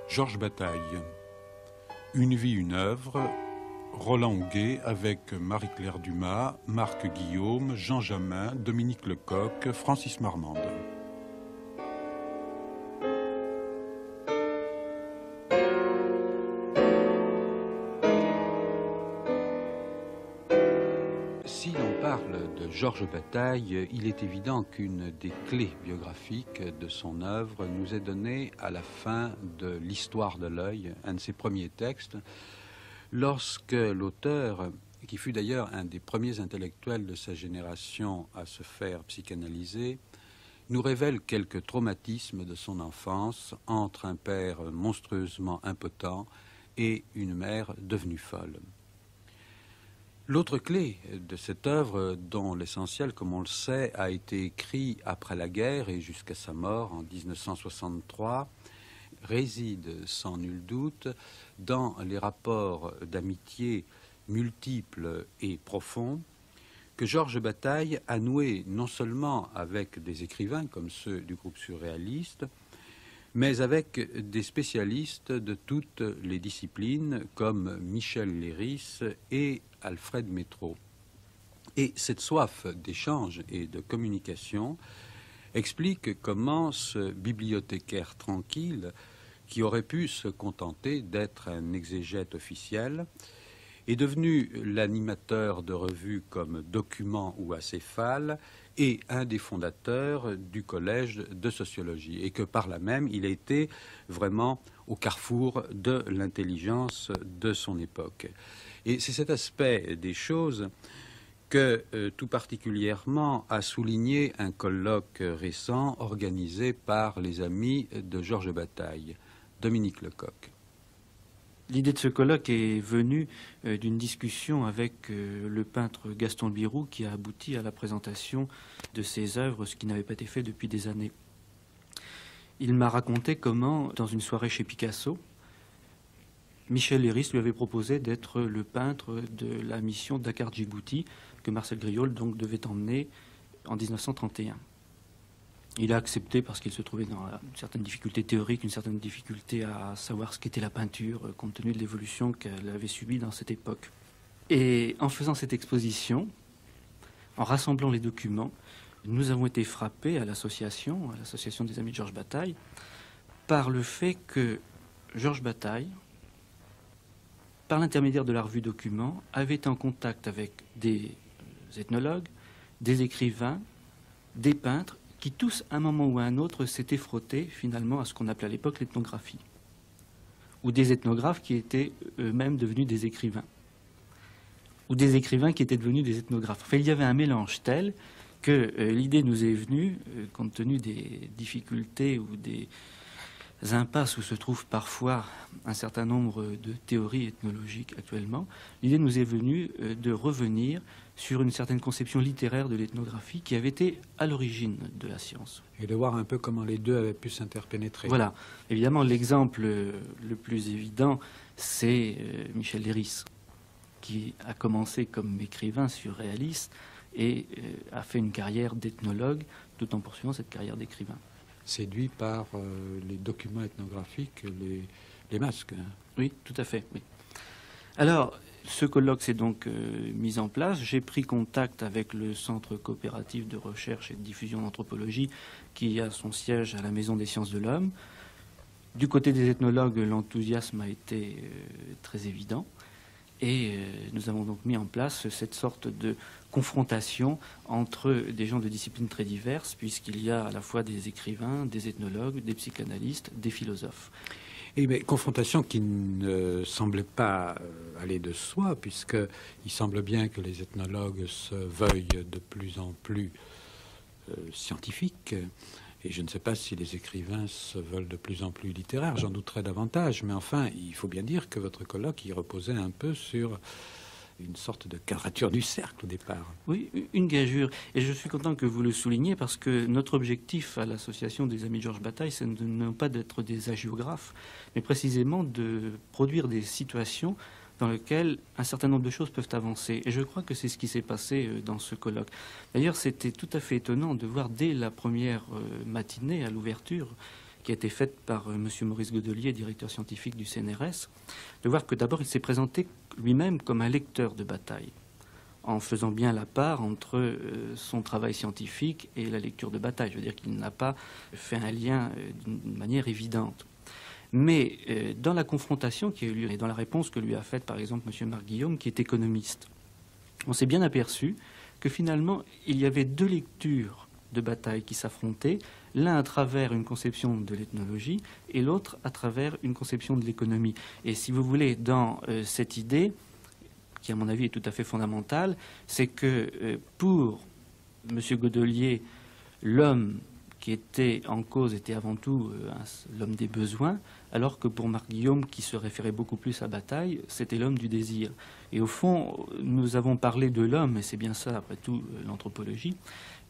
Georges Bataille. Une vie, une œuvre. Roland Houguet avec Marie-Claire Dumas, Marc Guillaume, Jean Jamin, Dominique Lecoq, Francis Marmande. Si l'on parle de Georges Bataille, il est évident qu'une des clés biographiques de son œuvre nous est donnée à la fin de L'Histoire de l'œil, un de ses premiers textes, lorsque l'auteur, qui fut d'ailleurs un des premiers intellectuels de sa génération à se faire psychanalyser, nous révèle quelques traumatismes de son enfance entre un père monstrueusement impotent et une mère devenue folle. L'autre clé de cette œuvre, dont l'essentiel, comme on le sait, a été écrit après la guerre et jusqu'à sa mort en 1963, réside sans nul doute dans les rapports d'amitié multiples et profonds que Georges Bataille a noués non seulement avec des écrivains comme ceux du groupe surréaliste, mais avec des spécialistes de toutes les disciplines comme Michel Léris et Alfred Métraux. Et cette soif d'échange et de communication explique comment ce bibliothécaire tranquille, qui aurait pu se contenter d'être un exégète officiel, est devenu l'animateur de revues comme Document ou Acéphale et un des fondateurs du collège de sociologie, et que par là même il a été vraiment au carrefour de l'intelligence de son époque. Et c'est cet aspect des choses que tout particulièrement a souligné un colloque récent organisé par les amis de Georges Bataille, Dominique Lecoq. L'idée de ce colloque est venue d'une discussion avec le peintre Gaston Birou, qui a abouti à la présentation de ses œuvres, ce qui n'avait pas été fait depuis des années. Il m'a raconté comment, dans une soirée chez Picasso, Michel Léris lui avait proposé d'être le peintre de la mission Dakar-Djibouti que Marcel Griaule donc devait emmener en 1931. Il a accepté parce qu'il se trouvait dans une certaine difficulté théorique, une certaine difficulté à savoir ce qu'était la peinture, compte tenu de l'évolution qu'elle avait subie dans cette époque. Et en faisant cette exposition, en rassemblant les documents, nous avons été frappés à l'association des Amis de Georges Bataille, par le fait que Georges Bataille, par l'intermédiaire de la revue Documents, avait été en contact avec des ethnologues, des écrivains, des peintres, qui tous, à un moment ou à un autre, s'étaient frottés finalement à ce qu'on appelait à l'époque l'ethnographie, ou des ethnographes qui étaient eux-mêmes devenus des écrivains, ou des écrivains qui étaient devenus des ethnographes. Enfin, il y avait un mélange tel que l'idée nous est venue, compte tenu des difficultés ou des impasses où se trouvent parfois un certain nombre de théories ethnologiques actuellement, l'idée nous est venue de revenir sur une certaine conception littéraire de l'ethnographie qui avait été à l'origine de la science. Et de voir un peu comment les deux avaient pu s'interpénétrer. Voilà. Évidemment, l'exemple le plus évident, c'est Michel Léris, qui a commencé comme écrivain surréaliste et a fait une carrière d'ethnologue, tout en poursuivant cette carrière d'écrivain. Séduit par les documents ethnographiques, les masques. Hein. Oui, tout à fait. Oui. Alors, ce colloque s'est donc mis en place. J'ai pris contact avec le Centre coopératif de recherche et de diffusion d'anthropologie qui a son siège à la Maison des sciences de l'homme. Du côté des ethnologues, l'enthousiasme a été très évident. Et nous avons donc mis en place cette sorte de confrontation entre des gens de disciplines très diverses, puisqu'il y a à la fois des écrivains, des ethnologues, des psychanalystes, des philosophes. Et mais confrontation qui ne semblait pas aller de soi, puisqu'il semble bien que les ethnologues se veuillent de plus en plus scientifiques. Et je ne sais pas si les écrivains se veulent de plus en plus littéraires, j'en douterais davantage. Mais enfin, il faut bien dire que votre colloque y reposait un peu sur une sorte de quadrature du cercle au départ. Oui, une gageure. Et je suis content que vous le souligniez parce que notre objectif à l'association des Amis de Georges Bataille, c'est non pas d'être des hagiographes, mais précisément de produire des situations dans lesquelles un certain nombre de choses peuvent avancer. Et je crois que c'est ce qui s'est passé dans ce colloque. D'ailleurs, c'était tout à fait étonnant de voir dès la première matinée à l'ouverture qui a été faite par M. Maurice Godelier, directeur scientifique du CNRS, de voir que d'abord il s'est présenté lui-même comme un lecteur de Bataille, en faisant bien la part entre son travail scientifique et la lecture de Bataille. Je veux dire qu'il n'a pas fait un lien d'une manière évidente. Mais dans la confrontation qui a eu lieu et dans la réponse que lui a faite par exemple M. Marc Guillaume, qui est économiste, on s'est bien aperçu que finalement il y avait deux lectures de Bataille qui s'affrontaient, l'un à travers une conception de l'ethnologie et l'autre à travers une conception de l'économie. Et si vous voulez, dans cette idée, qui à mon avis est tout à fait fondamentale, c'est que pour M. Godelier, l'homme qui était en cause était avant tout l'homme des besoins, alors que pour Marc Guillaume, qui se référait beaucoup plus à Bataille, c'était l'homme du désir. Et au fond, nous avons parlé de l'homme, et c'est bien ça, après tout, l'anthropologie,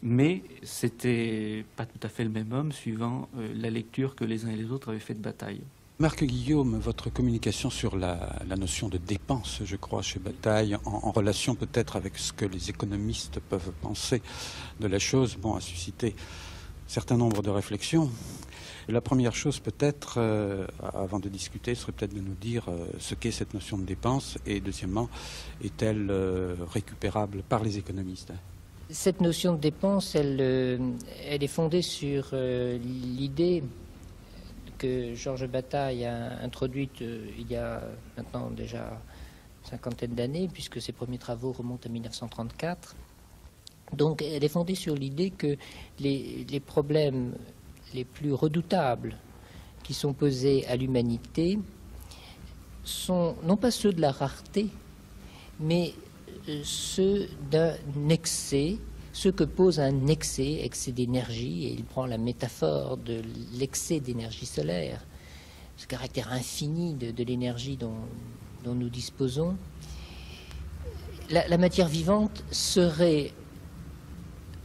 mais c'était pas tout à fait le même homme, suivant la lecture que les uns et les autres avaient fait de Bataille. Marc Guillaume, votre communication sur la notion de dépense, je crois, chez Bataille, en relation peut-être avec ce que les économistes peuvent penser de la chose, a suscité un certain nombre de réflexions. La première chose peut-être, avant de discuter, serait peut-être de nous dire ce qu'est cette notion de dépense et deuxièmement, est-elle récupérable par les économistes? Cette notion de dépense, elle est fondée sur l'idée que Georges Bataille a introduite il y a maintenant déjà une cinquantaine d'années, puisque ses premiers travaux remontent à 1934. Donc elle est fondée sur l'idée que les problèmes les plus redoutables qui sont posés à l'humanité sont non pas ceux de la rareté, mais ceux d'un excès, ce que pose un excès d'énergie, et il prend la métaphore de l'excès d'énergie solaire, ce caractère infini de l'énergie dont nous disposons. La matière vivante serait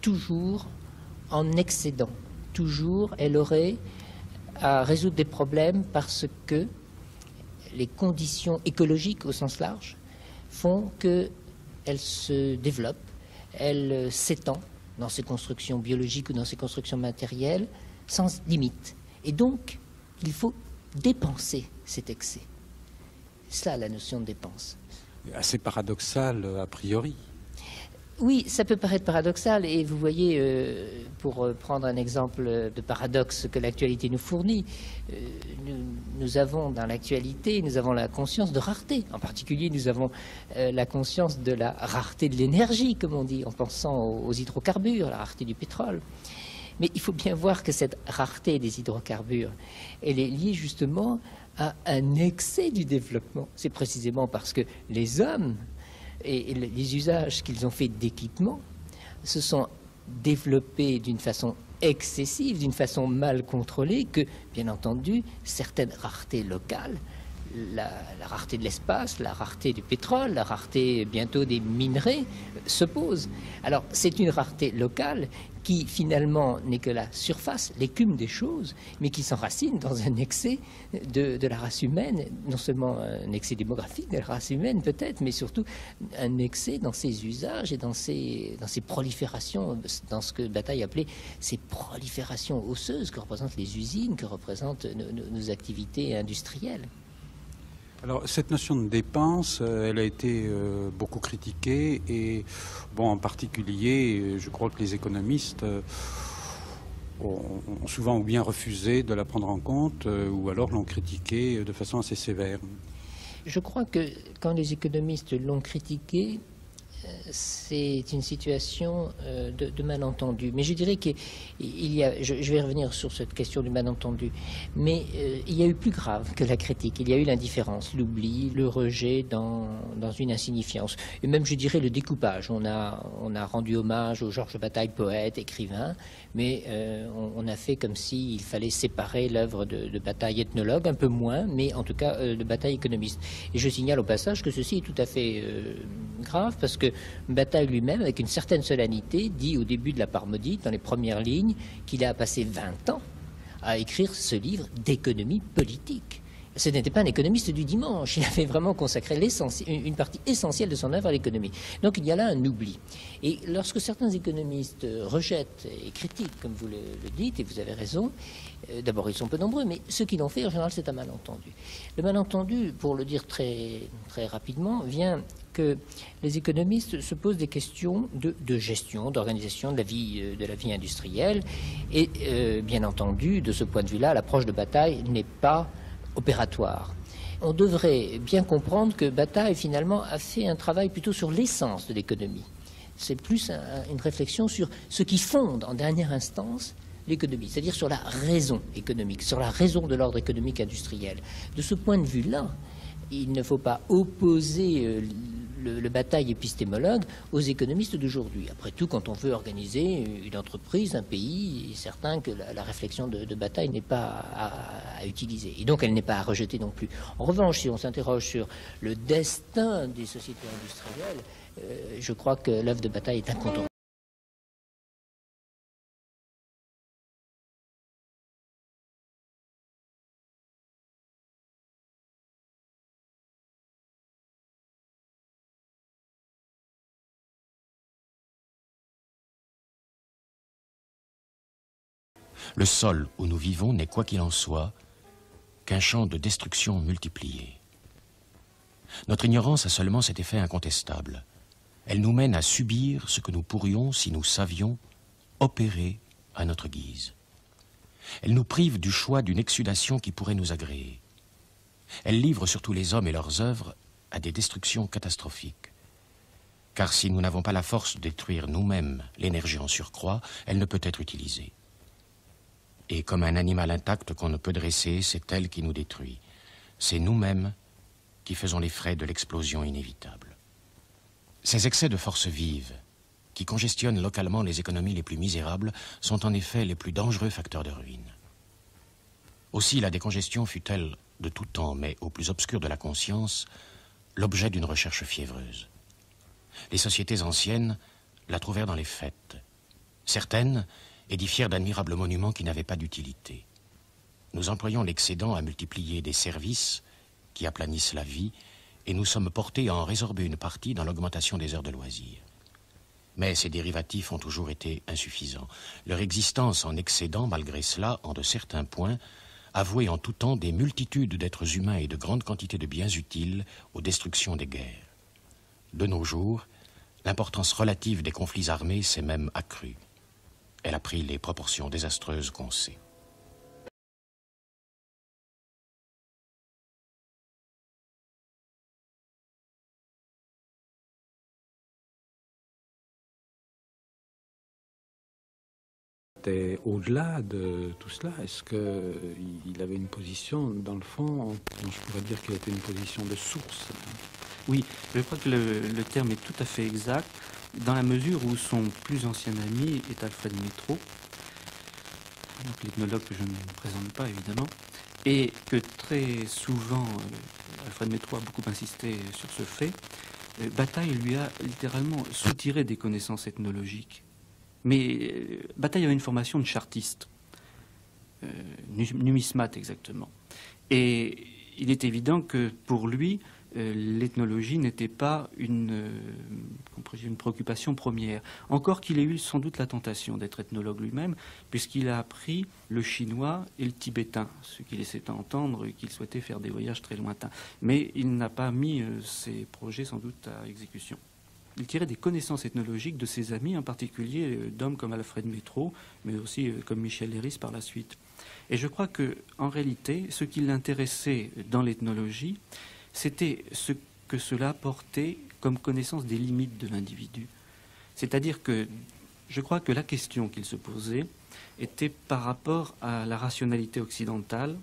toujours en excédent. Toujours, elle aurait à résoudre des problèmes parce que les conditions écologiques au sens large font qu'elle se développe, elle s'étend dans ses constructions biologiques ou dans ses constructions matérielles sans limite. Et donc, il faut dépenser cet excès. C'est ça la notion de dépense. Assez paradoxal a priori. Oui, ça peut paraître paradoxal, et vous voyez, pour prendre un exemple de paradoxe que l'actualité nous fournit, nous avons dans l'actualité, nous avons la conscience de rareté. En particulier, nous avons la conscience de la rareté de l'énergie, comme on dit, en pensant aux hydrocarbures, la rareté du pétrole. Mais il faut bien voir que cette rareté des hydrocarbures, elle est liée justement à un excès du développement. C'est précisément parce que les hommes et les usages qu'ils ont fait d'équipement se sont développés d'une façon excessive, d'une façon mal contrôlée, que, bien entendu, certaines raretés locales, la rareté de l'espace, la rareté du pétrole, la rareté bientôt des minerais, se posent. Alors, c'est une rareté locale qui, finalement, n'est que la surface, l'écume des choses, mais qui s'enracine dans un excès de la race humaine, non seulement un excès démographique de la race humaine, peut-être, mais surtout un excès dans ses usages et dans ses proliférations, dans ce que Bataille appelait ces proliférations osseuses que représentent les usines, que représentent nos activités industrielles. Alors, cette notion de dépense, elle a été beaucoup critiquée et, en particulier, je crois que les économistes ont souvent ou bien refusé de la prendre en compte ou alors l'ont critiquée de façon assez sévère. Je crois que quand les économistes l'ont critiquée, c'est une situation de malentendu. Mais je dirais qu'il y a, je vais revenir sur cette question du malentendu, mais il y a eu plus grave que la critique. Il y a eu l'indifférence, l'oubli, le rejet dans une insignifiance. Et même, je dirais, le découpage. On a rendu hommage au Georges Bataille, poète, écrivain, mais on a fait comme s'il fallait séparer l'œuvre de Bataille, ethnologue, un peu moins, mais en tout cas de Bataille, économiste. Et je signale au passage que ceci est tout à fait grave, parce que Bataille lui-même, avec une certaine solennité, dit au début de la part maudite, dans les premières lignes, qu'il a passé 20 ans à écrire ce livre d'économie politique. ce n'était pas un économiste du dimanche. Il avait vraiment consacré une partie essentielle de son œuvre à l'économie. Donc il y a là un oubli. Et lorsque certains économistes rejettent et critiquent, comme vous le dites, et vous avez raison, d'abord ils sont peu nombreux, mais ceux qui l'ont fait, en général, c'est un malentendu. Le malentendu, pour le dire très, très rapidement, vient que les économistes se posent des questions de gestion, d'organisation de la vie industrielle. Et bien entendu, de ce point de vue-là, l'approche de Bataille n'est pas opératoire. On devrait bien comprendre que Bataille, finalement, a fait un travail plutôt sur l'essence de l'économie. C'est plus une réflexion sur ce qui fonde, en dernière instance, l'économie, c'est-à-dire sur la raison économique, sur la raison de l'ordre économique industriel. De ce point de vue-là, il ne faut pas opposer le Bataille épistémologue aux économistes d'aujourd'hui. Après tout, quand on veut organiser une entreprise, un pays, il est certain que la réflexion de Bataille n'est pas à utiliser. Et donc, elle n'est pas à rejeter non plus. En revanche, si on s'interroge sur le destin des sociétés industrielles, je crois que l'œuvre de Bataille est incontournable. Le sol où nous vivons n'est, quoi qu'il en soit, qu'un champ de destruction multiplié. Notre ignorance a seulement cet effet incontestable. Elle nous mène à subir ce que nous pourrions, si nous savions, opérer à notre guise. Elle nous prive du choix d'une exsudation qui pourrait nous agréer. Elle livre surtout les hommes et leurs œuvres à des destructions catastrophiques. Car si nous n'avons pas la force de détruire nous-mêmes l'énergie en surcroît, elle ne peut être utilisée. Et comme un animal intact qu'on ne peut dresser, c'est elle qui nous détruit. C'est nous-mêmes qui faisons les frais de l'explosion inévitable. Ces excès de force vive, qui congestionnent localement les économies les plus misérables, sont en effet les plus dangereux facteurs de ruine. Aussi la décongestion fut-elle de tout temps, mais au plus obscur de la conscience, l'objet d'une recherche fiévreuse. Les sociétés anciennes la trouvèrent dans les fêtes. Certaines édifièrent d'admirables monuments qui n'avaient pas d'utilité. Nous employons l'excédent à multiplier des services qui aplanissent la vie, et nous sommes portés à en résorber une partie dans l'augmentation des heures de loisirs. Mais ces dérivatifs ont toujours été insuffisants. Leur existence en excédant, malgré cela, en de certains points, a voué en tout temps des multitudes d'êtres humains et de grandes quantités de biens utiles aux destructions des guerres. De nos jours, l'importance relative des conflits armés s'est même accrue. Elle a pris les proportions désastreuses qu'on sait. Au-delà de tout cela, est-ce qu'il avait une position, dans le fond, je pourrais dire qu'il était une position de source? Oui, je crois que le terme est tout à fait exact, dans la mesure où son plus ancien ami est Alfred Métaux, l'ethnologue que je ne présente pas évidemment, et que très souvent, Alfred Métaux a beaucoup insisté sur ce fait, Bataille lui a littéralement soutiré des connaissances ethnologiques. Mais Bataille avait une formation de chartiste, numismate exactement. Et il est évident que pour lui, l'ethnologie n'était pas une préoccupation première. Encore qu'il ait eu sans doute la tentation d'être ethnologue lui-même, puisqu'il a appris le chinois et le tibétain, ce qui laissait entendre qu'il souhaitait faire des voyages très lointains. Mais il n'a pas mis ses projets sans doute à exécution. Il tirait des connaissances ethnologiques de ses amis, en particulier d'hommes comme Alfred Métaux, mais aussi comme Michel Leiris par la suite. Et je crois qu'en réalité, ce qui l'intéressait dans l'ethnologie, c'était ce que cela portait comme connaissance des limites de l'individu. C'est-à-dire que je crois que la question qu'il se posait était par rapport à la rationalité occidentale,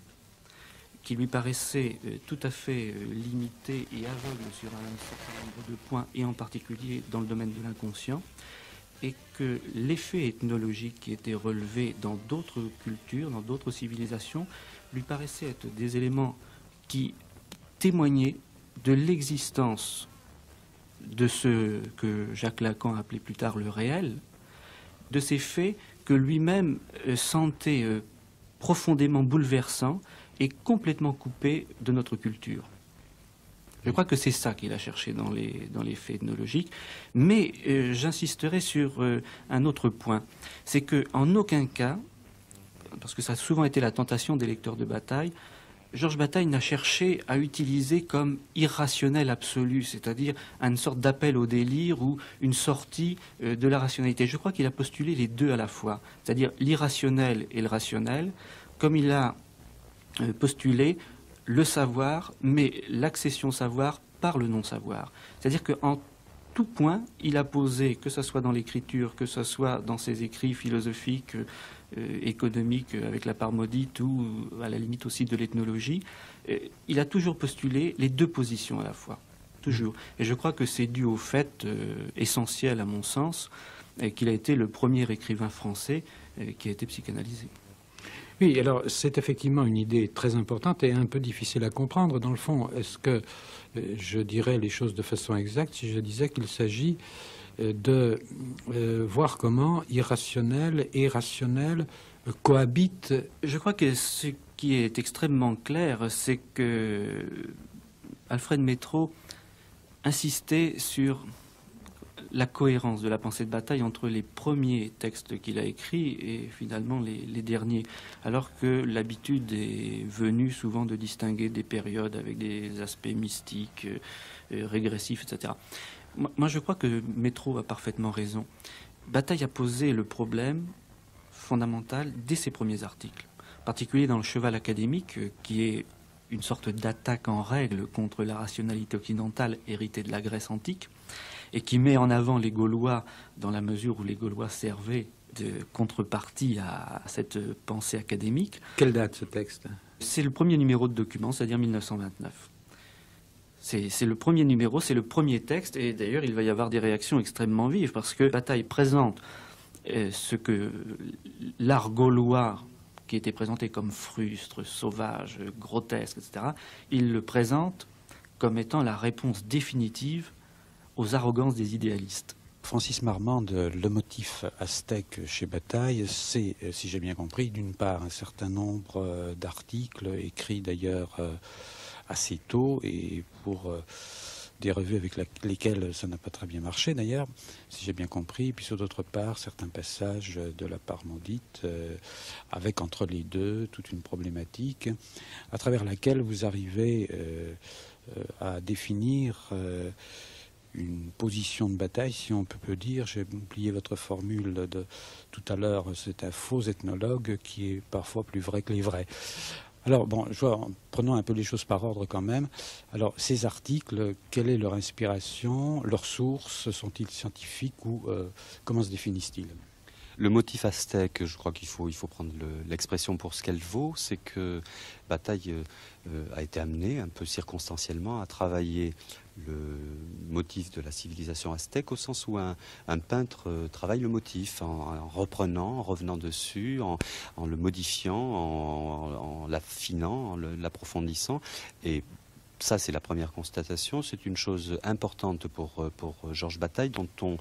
qui lui paraissait tout à fait limitée et aveugle sur un certain nombre de points, et en particulier dans le domaine de l'inconscient, et que l'effet ethnologique qui était relevé dans d'autres cultures, dans d'autres civilisations, lui paraissait être des éléments qui témoignaient de l'existence de ce que Jacques Lacan appelait plus tard le réel, de ces faits que lui-même sentait profondément bouleversants est complètement coupé de notre culture. Je crois que c'est ça qu'il a cherché dans les faits ethnologiques. Mais j'insisterai sur un autre point. C'est qu'en aucun cas, parce que ça a souvent été la tentation des lecteurs de Bataille, Georges Bataille n'a cherché à utiliser comme irrationnel absolu, c'est-à-dire une sorte d'appel au délire ou une sortie de la rationalité. Je crois qu'il a postulé les deux à la fois, c'est-à-dire l'irrationnel et le rationnel, comme il a postulé le savoir, mais l'accession savoir par le non-savoir. C'est-à-dire qu'en tout point, il a posé, que ce soit dans l'écriture, que ce soit dans ses écrits philosophiques, économiques avec la part maudite ou à la limite aussi de l'ethnologie, il a toujours postulé les deux positions à la fois. Toujours. Et je crois que c'est dû au fait essentiel, à mon sens, qu'il a été le premier écrivain français qui a été psychanalysé. Oui, alors c'est effectivement une idée très importante et un peu difficile à comprendre. Dans le fond, est-ce que je dirais les choses de façon exacte si je disais qu'il s'agit de voir comment irrationnel et rationnel cohabitent? Je crois que ce qui est extrêmement clair, c'est que Alfred Métraux insistait sur la cohérence de la pensée de Bataille entre les premiers textes qu'il a écrits et finalement les derniers, alors que l'habitude est venue souvent de distinguer des périodes avec des aspects mystiques, régressifs, etc. Moi, je crois que Métraux a parfaitement raison. Bataille a posé le problème fondamental dès ses premiers articles, en particulier dans le Cheval académique, qui est une sorte d'attaque en règle contre la rationalité occidentale héritée de la Grèce antique, et qui met en avant les Gaulois dans la mesure où les Gaulois servaient de contrepartie à cette pensée académique. Quelle date ce texte? C'est le premier numéro de document, c'est-à-dire 1929. C'est le premier numéro, c'est le premier texte, et d'ailleurs il va y avoir des réactions extrêmement vives, parce que Bataille présente ce que l'art gaulois, qui était présenté comme frustre, sauvage, grotesque, etc., il le présente comme étant la réponse définitive aux arrogances des idéalistes. Francis Marmande, le motif aztèque chez Bataille, c'est, si j'ai bien compris, d'une part un certain nombre d'articles écrits d'ailleurs assez tôt et pour des revues avec lesquelles ça n'a pas très bien marché d'ailleurs, si j'ai bien compris, puis d'autre part certains passages de la part maudite avec entre les deux toute une problématique à travers laquelle vous arrivez à définir une position de Bataille, si on peut dire. J'ai oublié votre formule de tout à l'heure, c'est un faux ethnologue qui est parfois plus vrai que les vrais. Alors, bon, prenons un peu les choses par ordre quand même. Alors, ces articles, quelle est leur inspiration, leurs sources, sont-ils scientifiques ou comment se définissent-ils? Le motif aztèque, je crois qu'il faut prendre l'expression pour ce qu'elle vaut, c'est que Bataille a été amené un peu circonstanciellement à travailler le motif de la civilisation aztèque au sens où un peintre travaille le motif en reprenant, en revenant dessus, en le modifiant, en l'affinant, en l'approfondissant. Et ça, c'est la première constatation. C'est une chose importante pour Georges Bataille, dont on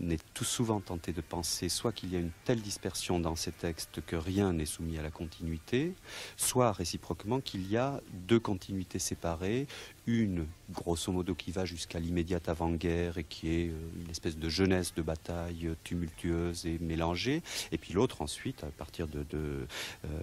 est tout souvent tenté de penser soit qu'il y a une telle dispersion dans ces textes que rien n'est soumis à la continuité, soit réciproquement qu'il y a deux continuités séparées, une grosso modo qui va jusqu'à l'immédiate avant-guerre et qui est une espèce de jeunesse de Bataille tumultueuse et mélangée, et puis l'autre ensuite à partir de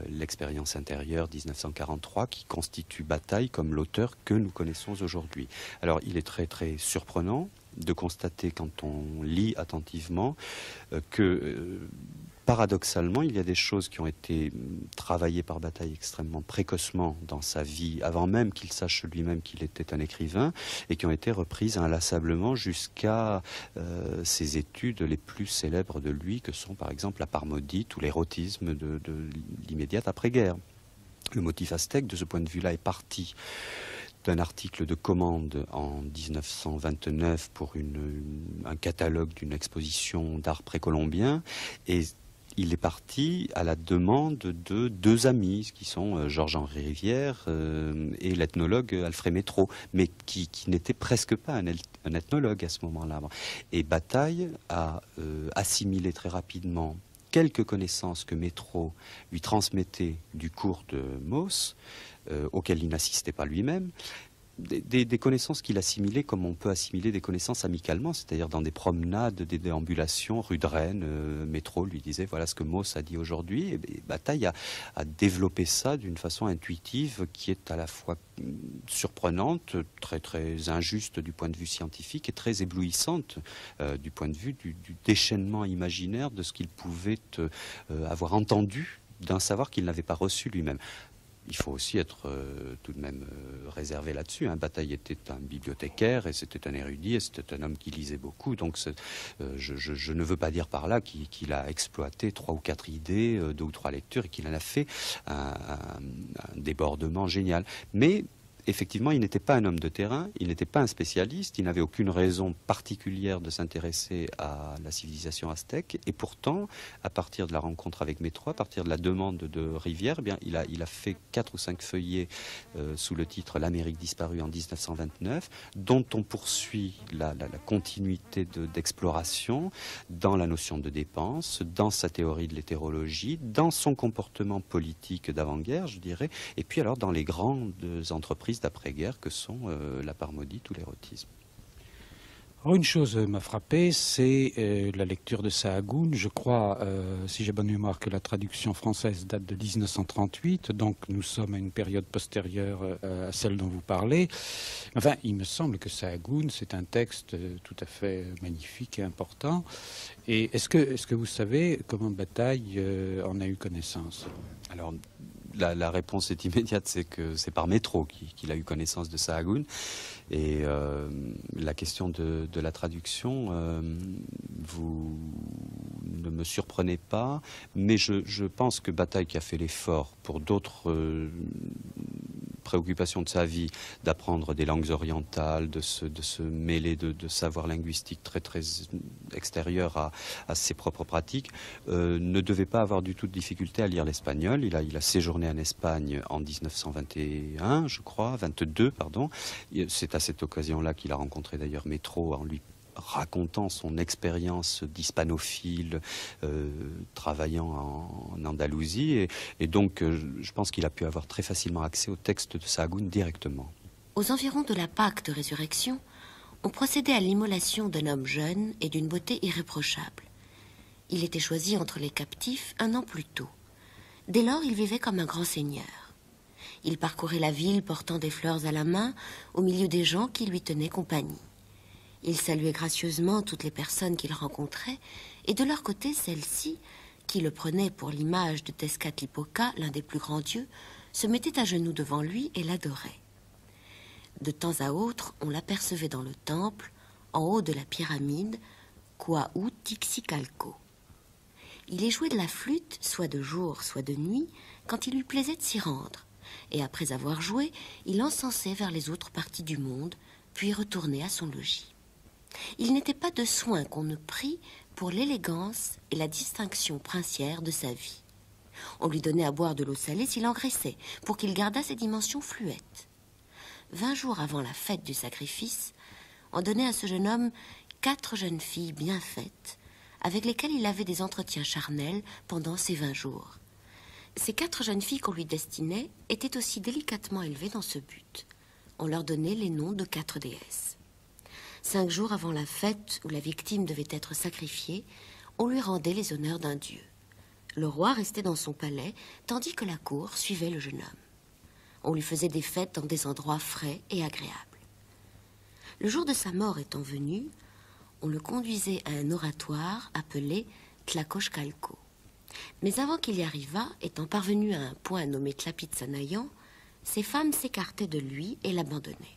l'expérience intérieure 1943 qui constitue Bataille comme l'auteur que nous connaissons aujourd'hui. Alors il est très très surprenant de constater quand on lit attentivement que paradoxalement il y a des choses qui ont été travaillées par Bataille extrêmement précocement dans sa vie, avant même qu'il sache lui-même qu'il était un écrivain, et qui ont été reprises inlassablement jusqu'à ses études les plus célèbres de lui, que sont par exemple la part maudite ou l'érotisme de l'immédiate après-guerre. Le motif aztèque de ce point de vue-là est parti d'un article de commande en 1929 pour un catalogue d'une exposition d'art précolombien, et il est parti à la demande de deux amis qui sont Georges-Henri Rivière et l'ethnologue Alfred Métraux, mais qui n'était presque pas un ethnologue à ce moment-là. Et Bataille a assimilé très rapidement quelques connaissances que Métro lui transmettait du cours de Mauss, auquel il n'assistait pas lui-même, des connaissances qu'il assimilait comme on peut assimiler des connaissances amicalement, c'est-à-dire dans des promenades, des déambulations, rue de Rennes, Métro lui disait voilà ce que Mauss a dit aujourd'hui, et Bataille a développé ça d'une façon intuitive qui est à la fois surprenante, très très injuste du point de vue scientifique et très éblouissante du point de vue du déchaînement imaginaire de ce qu'il pouvait avoir entendu d'un savoir qu'il n'avait pas reçu lui-même. Il faut aussi être tout de même réservé là-dessus. Bataille était un bibliothécaire et c'était un érudit et c'était un homme qui lisait beaucoup. Donc je ne veux pas dire par là qu'il a exploité 3 ou 4 idées, 2 ou 3 lectures et qu'il en a fait un débordement génial. Mais effectivement, il n'était pas un homme de terrain, il n'était pas un spécialiste, il n'avait aucune raison particulière de s'intéresser à la civilisation aztèque. Et pourtant, à partir de la rencontre avec Métro, à partir de la demande de Rivière, eh bien, il a fait 4 ou 5 feuillets sous le titre L'Amérique disparue en 1929, dont on poursuit la continuité d'exploration dans la notion de dépense, dans sa théorie de l'hétérologie, dans son comportement politique d'avant-guerre, je dirais, et puis alors dans les grandes entreprises d'après-guerre que sont la part maudite ou l'érotisme. Alors une chose m'a frappé, c'est la lecture de Sahagún. Je crois, si j'ai bonne mémoire, que la traduction française date de 1938, donc nous sommes à une période postérieure à celle dont vous parlez. Enfin, il me semble que Sahagún, c'est un texte tout à fait magnifique et important. Et est-ce que vous savez comment Bataille en a eu connaissance? Alors, la réponse est immédiate, c'est que c'est par Métro qu'il a eu connaissance de Sahagún. Et la question de la traduction, vous ne me surprenez pas, mais je pense que Bataille, qui a fait l'effort pour d'autres préoccupations de sa vie, d'apprendre des langues orientales, de se mêler de savoirs linguistiques très très extérieurs à ses propres pratiques, ne devait pas avoir du tout de difficulté à lire l'espagnol. Il a séjourné en Espagne en 1921, je crois, 22, pardon. C'est à cette occasion-là qu'il a rencontré d'ailleurs Métro en lui racontant son expérience d'hispanophile travaillant en Andalousie. Et donc, je pense qu'il a pu avoir très facilement accès au texte de Sahagún directement. Aux environs de la Pâque de Résurrection, on procédait à l'immolation d'un homme jeune et d'une beauté irréprochable. Il était choisi entre les captifs 1 an plus tôt. Dès lors, il vivait comme un grand seigneur. Il parcourait la ville portant des fleurs à la main au milieu des gens qui lui tenaient compagnie. Il saluait gracieusement toutes les personnes qu'il rencontrait, et de leur côté, celles-ci, qui le prenaient pour l'image de Tezcatlipoca, l'un des plus grands dieux, se mettaient à genoux devant lui et l'adoraient. De temps à autre, on l'apercevait dans le temple, en haut de la pyramide, Cuauhtémoc. Il y jouait de la flûte, soit de jour, soit de nuit, quand il lui plaisait de s'y rendre, et après avoir joué, il encensait vers les autres parties du monde, puis retournait à son logis. Il n'était pas de soin qu'on ne prît pour l'élégance et la distinction princière de sa vie. On lui donnait à boire de l'eau salée s'il engraissait, pour qu'il gardât ses dimensions fluettes. 20 jours avant la fête du sacrifice, on donnait à ce jeune homme 4 jeunes filles bien faites, avec lesquelles il avait des entretiens charnels pendant ces 20 jours. Ces 4 jeunes filles qu'on lui destinait étaient aussi délicatement élevées dans ce but. On leur donnait les noms de 4 déesses. 5 jours avant la fête où la victime devait être sacrifiée, on lui rendait les honneurs d'un dieu. Le roi restait dans son palais, tandis que la cour suivait le jeune homme. On lui faisait des fêtes dans des endroits frais et agréables. Le jour de sa mort étant venu, on le conduisait à un oratoire appelé Tlacochcalco. Mais avant qu'il y arrivât, étant parvenu à un point nommé Tlapitzanayan, ses femmes s'écartaient de lui et l'abandonnaient.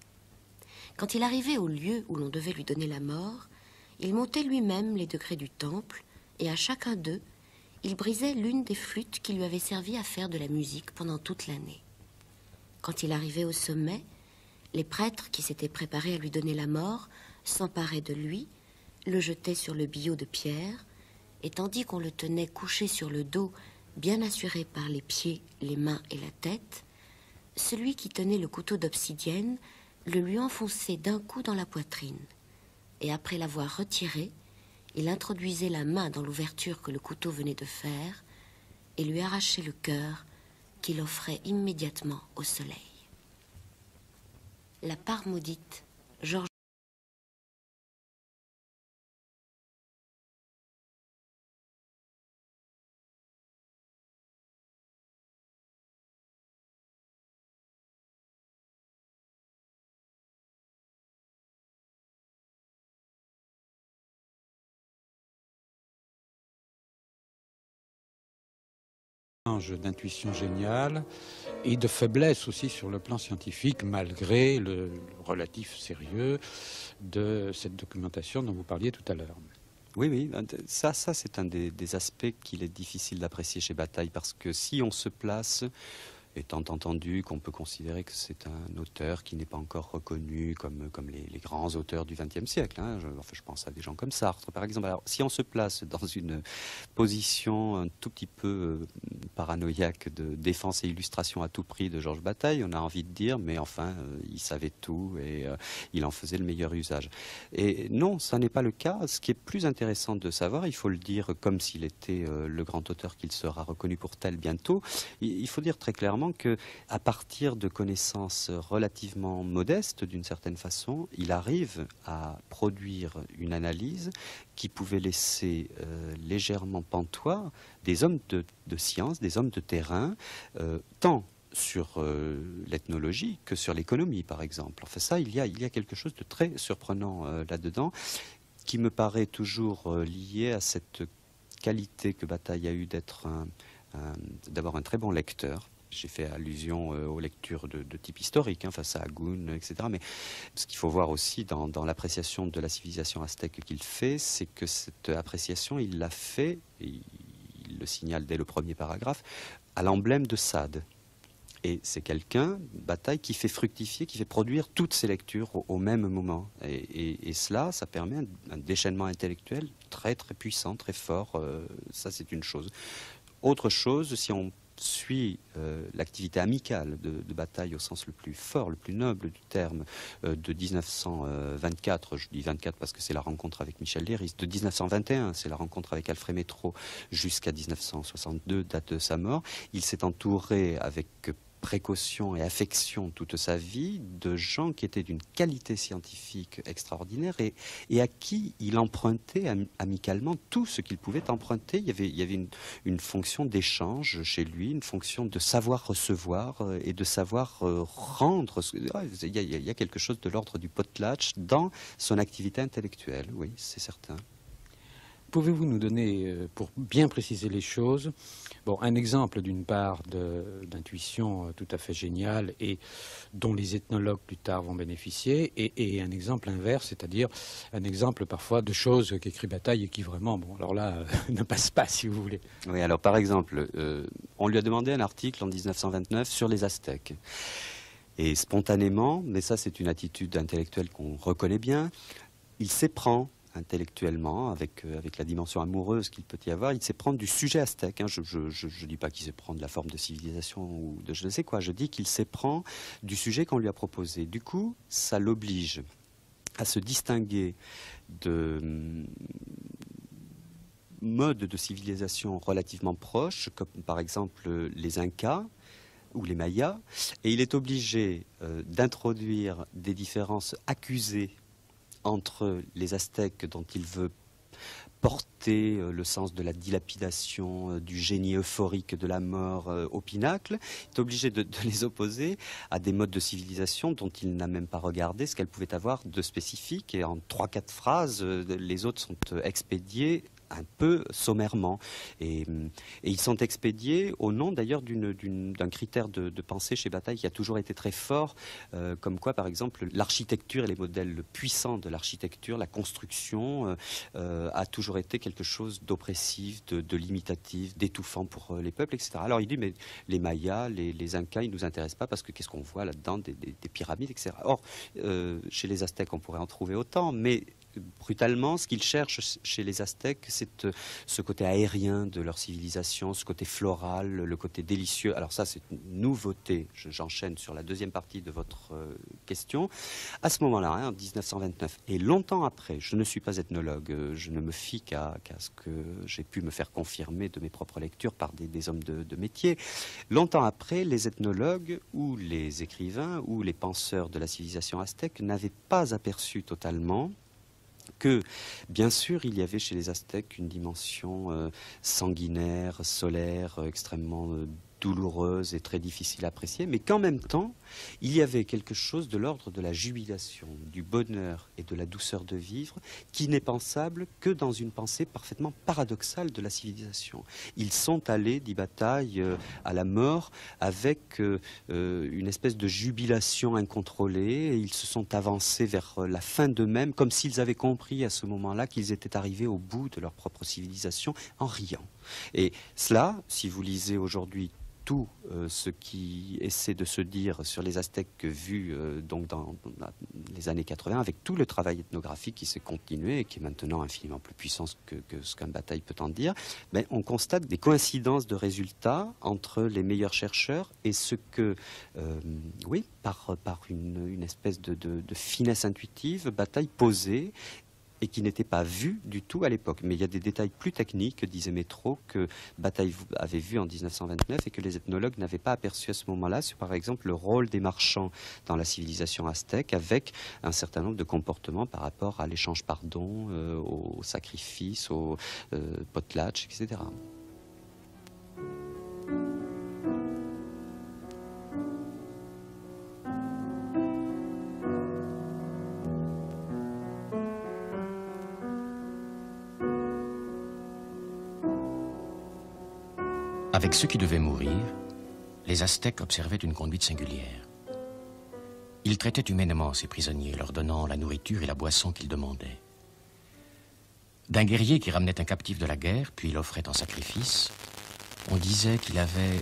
Quand il arrivait au lieu où l'on devait lui donner la mort, il montait lui-même les degrés du temple, et à chacun d'eux, il brisait l'une des flûtes qui lui avaient servi à faire de la musique pendant toute l'année. Quand il arrivait au sommet, les prêtres qui s'étaient préparés à lui donner la mort s'emparaient de lui, le jetaient sur le billot de pierre, et tandis qu'on le tenait couché sur le dos, bien assuré par les pieds, les mains et la tête, celui qui tenait le couteau d'obsidienne le lui enfonçait d'un coup dans la poitrine, et après l'avoir retiré, Il introduisait la main dans l'ouverture que le couteau venait de faire et lui arrachait le cœur qu'il offrait immédiatement au soleil. La part maudite, Georges d'intuition géniale et de faiblesse aussi sur le plan scientifique, malgré le relatif sérieux de cette documentation dont vous parliez tout à l'heure. Oui, oui, ça c'est un des aspects qu'il est difficile d'apprécier chez Bataille, parce que si on se place, étant entendu qu'on peut considérer que c'est un auteur qui n'est pas encore reconnu comme les grands auteurs du XXe siècle, hein. Je pense à des gens comme Sartre, par exemple. Alors, si on se place dans une position un tout petit peu paranoïaque de défense et illustration à tout prix de Georges Bataille, on a envie de dire, mais enfin, il savait tout et il en faisait le meilleur usage. Et non, ça n'est pas le cas. Ce qui est plus intéressant de savoir, il faut le dire comme s'il était le grand auteur qu'il sera reconnu pour tel bientôt, il faut dire très clairement que, à partir de connaissances relativement modestes, d'une certaine façon, il arrive à produire une analyse qui pouvait laisser légèrement pantois des hommes de science, des hommes de terrain, tant sur l'ethnologie que sur l'économie, par exemple. Enfin, ça, il y a quelque chose de très surprenant là-dedans, qui me paraît toujours lié à cette qualité que Bataille a eue d'être d'abord un très bon lecteur. J'ai fait allusion aux lectures de type historique, hein, face à Agun, etc. Mais ce qu'il faut voir aussi dans l'appréciation de la civilisation aztèque qu'il fait, c'est que cette appréciation, il l'a fait, et il le signale dès le premier paragraphe, à l'emblème de Sade. Et c'est quelqu'un, Bataille, qui fait fructifier, qui fait produire toutes ces lectures au même moment. Et cela, ça permet un déchaînement intellectuel très très puissant, très fort. Ça, c'est une chose. Autre chose, si on suit l'activité amicale de Bataille au sens le plus fort, le plus noble du terme, de 1924, je dis 24 parce que c'est la rencontre avec Michel Léris, de 1921, c'est la rencontre avec Alfred Métro, jusqu'à 1962, date de sa mort. Il s'est entouré avec précaution et affection toute sa vie de gens qui étaient d'une qualité scientifique extraordinaire et à qui il empruntait amicalement tout ce qu'il pouvait emprunter. Il y avait une fonction d'échange chez lui, une fonction de savoir recevoir et de savoir rendre. Il y a quelque chose de l'ordre du potlatch dans son activité intellectuelle, oui, c'est certain. Pouvez-vous nous donner, pour bien préciser les choses, un exemple d'une part d'intuition tout à fait géniale et dont les ethnologues plus tard vont bénéficier, et un exemple inverse, c'est-à-dire un exemple parfois de choses qu'écrit Bataille et qui vraiment, alors là, ne passent pas, si vous voulez. Oui, alors par exemple, on lui a demandé un article en 1929 sur les Aztèques. Et spontanément, mais ça c'est une attitude intellectuelle qu'on reconnaît bien, il s'éprend intellectuellement, avec la dimension amoureuse qu'il peut y avoir, il sait prendre du sujet aztèque. Hein. Je ne dis pas qu'il sait prendre la forme de civilisation ou de je ne sais quoi, je dis qu'il sait prendre du sujet qu'on lui a proposé. Du coup, ça l'oblige à se distinguer de modes de civilisation relativement proches, comme par exemple les Incas ou les Mayas, et il est obligé d'introduire des différences accusées entre les Aztèques dont il veut porter le sens de la dilapidation, du génie euphorique de la mort au pinacle, il est obligé de les opposer à des modes de civilisation dont il n'a même pas regardé ce qu'elles pouvaient avoir de spécifique. Et en 3-4 phrases, les autres sont expédiés un peu sommairement. Et ils sont expédiés au nom d'ailleurs d'un critère de pensée chez Bataille qui a toujours été très fort, comme quoi par exemple l'architecture et les modèles puissants de l'architecture, la construction a toujours été quelque chose d'oppressif, de limitatif, d'étouffant pour les peuples, etc. Alors il dit mais les Mayas, les Incas, ils ne nous intéressent pas parce que qu'est-ce qu'on voit là-dedans, des pyramides, etc. Or, chez les Aztèques on pourrait en trouver autant, mais brutalement, ce qu'ils cherchent chez les Aztèques, c'est ce côté aérien de leur civilisation, ce côté floral, le côté délicieux. Alors ça, c'est une nouveauté. J'enchaîne sur la deuxième partie de votre question. À ce moment-là, en 1929, et longtemps après, je ne suis pas ethnologue, je ne me fie qu'à ce que j'ai pu me faire confirmer de mes propres lectures par des hommes de métier. Longtemps après, les ethnologues ou les écrivains ou les penseurs de la civilisation aztèque n'avaient pas aperçu totalement que, bien sûr, il y avait chez les Aztèques une dimension sanguinaire, solaire, extrêmement douloureuse et très difficile à apprécier, mais qu'en même temps, il y avait quelque chose de l'ordre de la jubilation, du bonheur et de la douceur de vivre qui n'est pensable que dans une pensée parfaitement paradoxale de la civilisation. Ils sont allés, dit Bataille, à la mort avec une espèce de jubilation incontrôlée, et ils se sont avancés vers la fin d'eux-mêmes comme s'ils avaient compris à ce moment-là qu'ils étaient arrivés au bout de leur propre civilisation en riant. Et cela, si vous lisez aujourd'hui tout ce qui essaie de se dire sur les Aztèques vus donc dans les années 80, avec tout le travail ethnographique qui s'est continué et qui est maintenant infiniment plus puissant que ce qu'un Bataille peut en dire, mais on constate des coïncidences de résultats entre les meilleurs chercheurs et ce que, oui, par une espèce de finesse intuitive, Bataille posait et qui n'était pas vu du tout à l'époque. Mais il y a des détails plus techniques, disait Métro, que Bataille avait vu en 1929 et que les ethnologues n'avaient pas aperçu à ce moment-là, sur par exemple le rôle des marchands dans la civilisation aztèque, avec un certain nombre de comportements par rapport à l'échange pardon, au sacrifice, au potlatch, etc. Avec ceux qui devaient mourir, les Aztèques observaient une conduite singulière. Ils traitaient humainement ces prisonniers, leur donnant la nourriture et la boisson qu'ils demandaient. D'un guerrier qui ramenait un captif de la guerre, puis l'offrait en sacrifice, on disait qu'il avait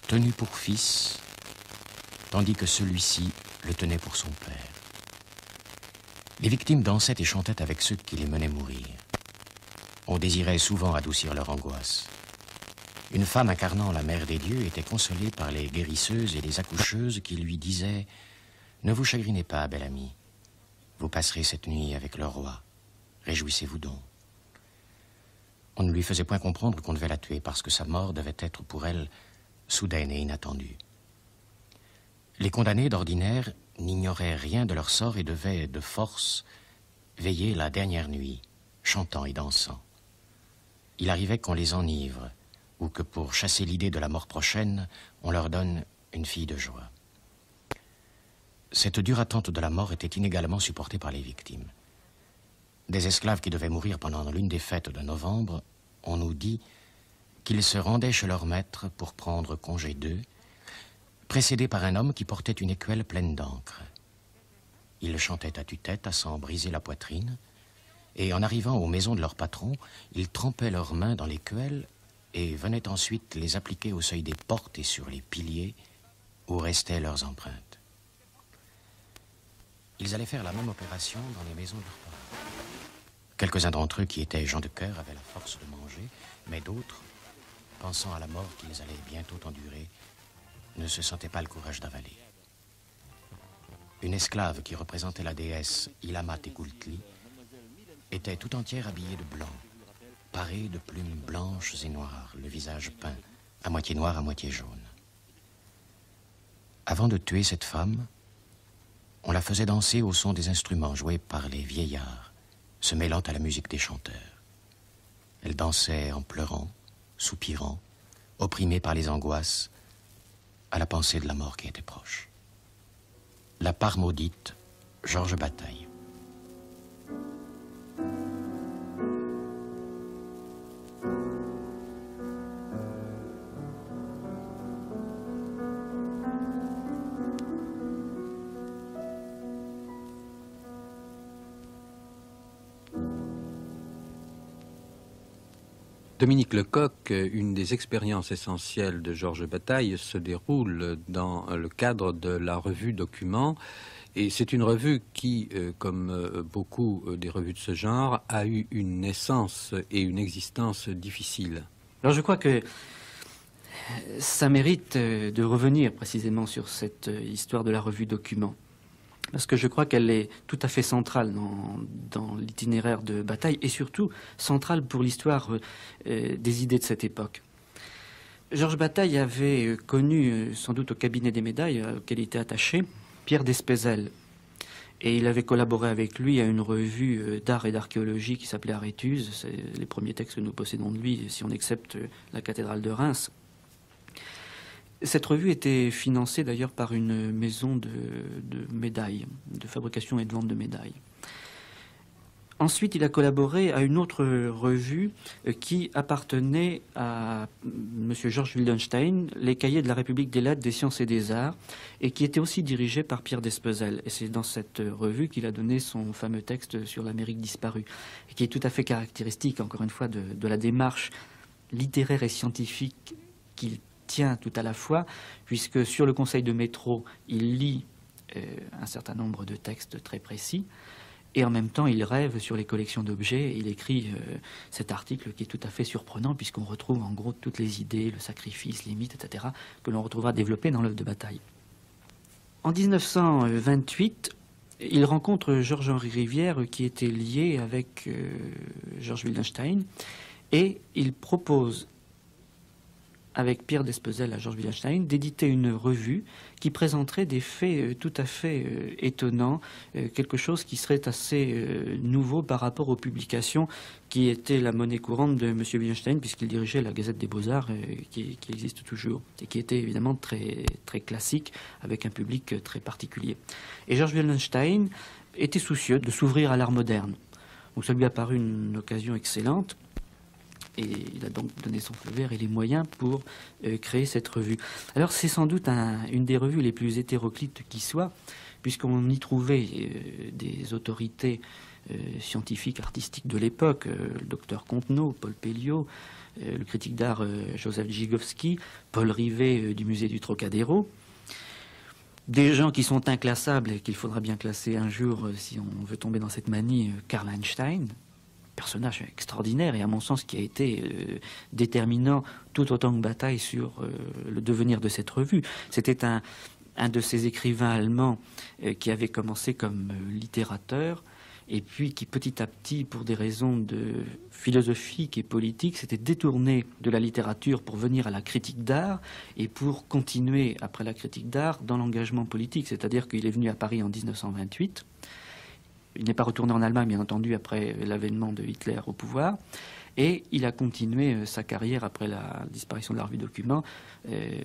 tenu pour fils, tandis que celui-ci le tenait pour son père. Les victimes dansaient et chantaient avec ceux qui les menaient mourir. On désirait souvent adoucir leur angoisse. Une femme incarnant la mère des dieux était consolée par les guérisseuses et les accoucheuses qui lui disaient « Ne vous chagrinez pas, bel ami. Vous passerez cette nuit avec le roi. Réjouissez-vous donc. » On ne lui faisait point comprendre qu'on devait la tuer parce que sa mort devait être pour elle soudaine et inattendue. Les condamnés d'ordinaire n'ignoraient rien de leur sort et devaient de force veiller la dernière nuit, chantant et dansant. Il arrivait qu'on les enivre, ou que pour chasser l'idée de la mort prochaine, on leur donne une fille de joie. Cette dure attente de la mort était inégalement supportée par les victimes. Des esclaves qui devaient mourir pendant l'une des fêtes de novembre, on nous dit qu'ils se rendaient chez leur maître pour prendre congé d'eux, précédés par un homme qui portait une écuelle pleine d'encre. Ils chantaient à tue-tête, à s'en briser la poitrine, et en arrivant aux maisons de leur patron, ils trempaient leurs mains dans l'écuelle et venaient ensuite les appliquer au seuil des portes et sur les piliers où restaient leurs empreintes. Ils allaient faire la même opération dans les maisons de leurs parents. Quelques-uns d'entre eux qui étaient gens de cœur avaient la force de manger, mais d'autres, pensant à la mort qu'ils allaient bientôt endurer, ne se sentaient pas le courage d'avaler. Une esclave qui représentait la déesse Ilamat Tecultli était tout entière habillée de blanc, parée de plumes blanches et noires, le visage peint, à moitié noir, à moitié jaune. Avant de tuer cette femme, on la faisait danser au son des instruments joués par les vieillards, se mêlant à la musique des chanteurs. Elle dansait en pleurant, soupirant, opprimée par les angoisses, à la pensée de la mort qui était proche. La part maudite, Georges Bataille. Dominique Lecoq, une des expériences essentielles de Georges Bataille se déroule dans le cadre de la revue Documents. Et c'est une revue qui, comme beaucoup des revues de ce genre, a eu une naissance et une existence difficiles. Alors je crois que ça mérite de revenir précisément sur cette histoire de la revue Documents. Parce que je crois qu'elle est tout à fait centrale dans l'itinéraire de Bataille et surtout centrale pour l'histoire des idées de cette époque. Georges Bataille avait connu, sans doute au cabinet des médailles auquel il était attaché, Pierre Despézèle. Et il avait collaboré avec lui à une revue d'art et d'archéologie qui s'appelait Aréthuse. C'est les premiers textes que nous possédons de lui, si on accepte la cathédrale de Reims. Cette revue était financée d'ailleurs par une maison de médailles, de fabrication et de vente de médailles. Ensuite, il a collaboré à une autre revue qui appartenait à M. Georges Wildenstein, Les Cahiers de la République des Lettres, des Sciences et des Arts, et qui était aussi dirigée par Pierre Despézèle. Et c'est dans cette revue qu'il a donné son fameux texte sur l'Amérique disparue, et qui est tout à fait caractéristique, encore une fois, de la démarche littéraire et scientifique qu'il tient tout à la fois, puisque sur le conseil de métro, il lit un certain nombre de textes très précis, et en même temps, il rêve sur les collections d'objets. Il écrit cet article qui est tout à fait surprenant, puisqu'on retrouve en gros toutes les idées, le sacrifice, les mythes, etc., que l'on retrouvera développés dans l'œuvre de Bataille. En 1928, il rencontre Georges-Henri Rivière, qui était lié avec Georges Wildenstein, et il propose avec Pierre Despézèle à Georges Wildenstein, d'éditer une revue qui présenterait des faits tout à fait étonnants, quelque chose qui serait assez nouveau par rapport aux publications qui étaient la monnaie courante de M. Wildenstein, puisqu'il dirigeait la Gazette des Beaux-Arts, qui existe toujours, et qui était évidemment très, très classique, avec un public très particulier. Et Georges Wildenstein était soucieux de s'ouvrir à l'art moderne. Donc ça lui a paru une occasion excellente. Et il a donc donné son feu vert et les moyens pour créer cette revue. Alors c'est sans doute une des revues les plus hétéroclites qui soit, puisqu'on y trouvait des autorités scientifiques, artistiques de l'époque, le docteur Contenot, Paul Pelliot, le critique d'art Joseph Gigowski, Paul Rivet du musée du Trocadéro. Des gens qui sont inclassables et qu'il faudra bien classer un jour si on veut tomber dans cette manie, Karl Einstein, personnage extraordinaire et à mon sens qui a été déterminant tout autant que Bataille sur le devenir de cette revue. C'était un de ces écrivains allemands qui avait commencé comme littérateur et puis qui petit à petit, pour des raisons philosophiques et politiques, s'était détourné de la littérature pour venir à la critique d'art et pour continuer après la critique d'art dans l'engagement politique. C'est-à-dire qu'il est venu à Paris en 1928. Il n'est pas retourné en Allemagne, bien entendu, après l'avènement de Hitler au pouvoir. Et il a continué sa carrière après la disparition de la revue Documents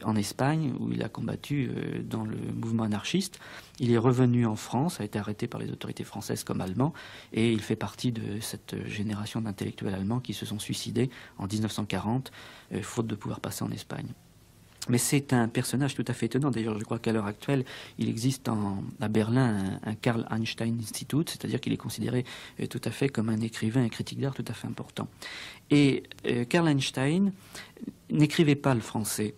en Espagne, où il a combattu dans le mouvement anarchiste. Il est revenu en France, a été arrêté par les autorités françaises comme allemand, et il fait partie de cette génération d'intellectuels allemands qui se sont suicidés en 1940, faute de pouvoir passer en Espagne. Mais c'est un personnage tout à fait étonnant. D'ailleurs, je crois qu'à l'heure actuelle, il existe à Berlin un Karl Einstein Institute, c'est-à-dire qu'il est considéré tout à fait comme un écrivain, un critique d'art tout à fait important. Et Karl Einstein n'écrivait pas le français.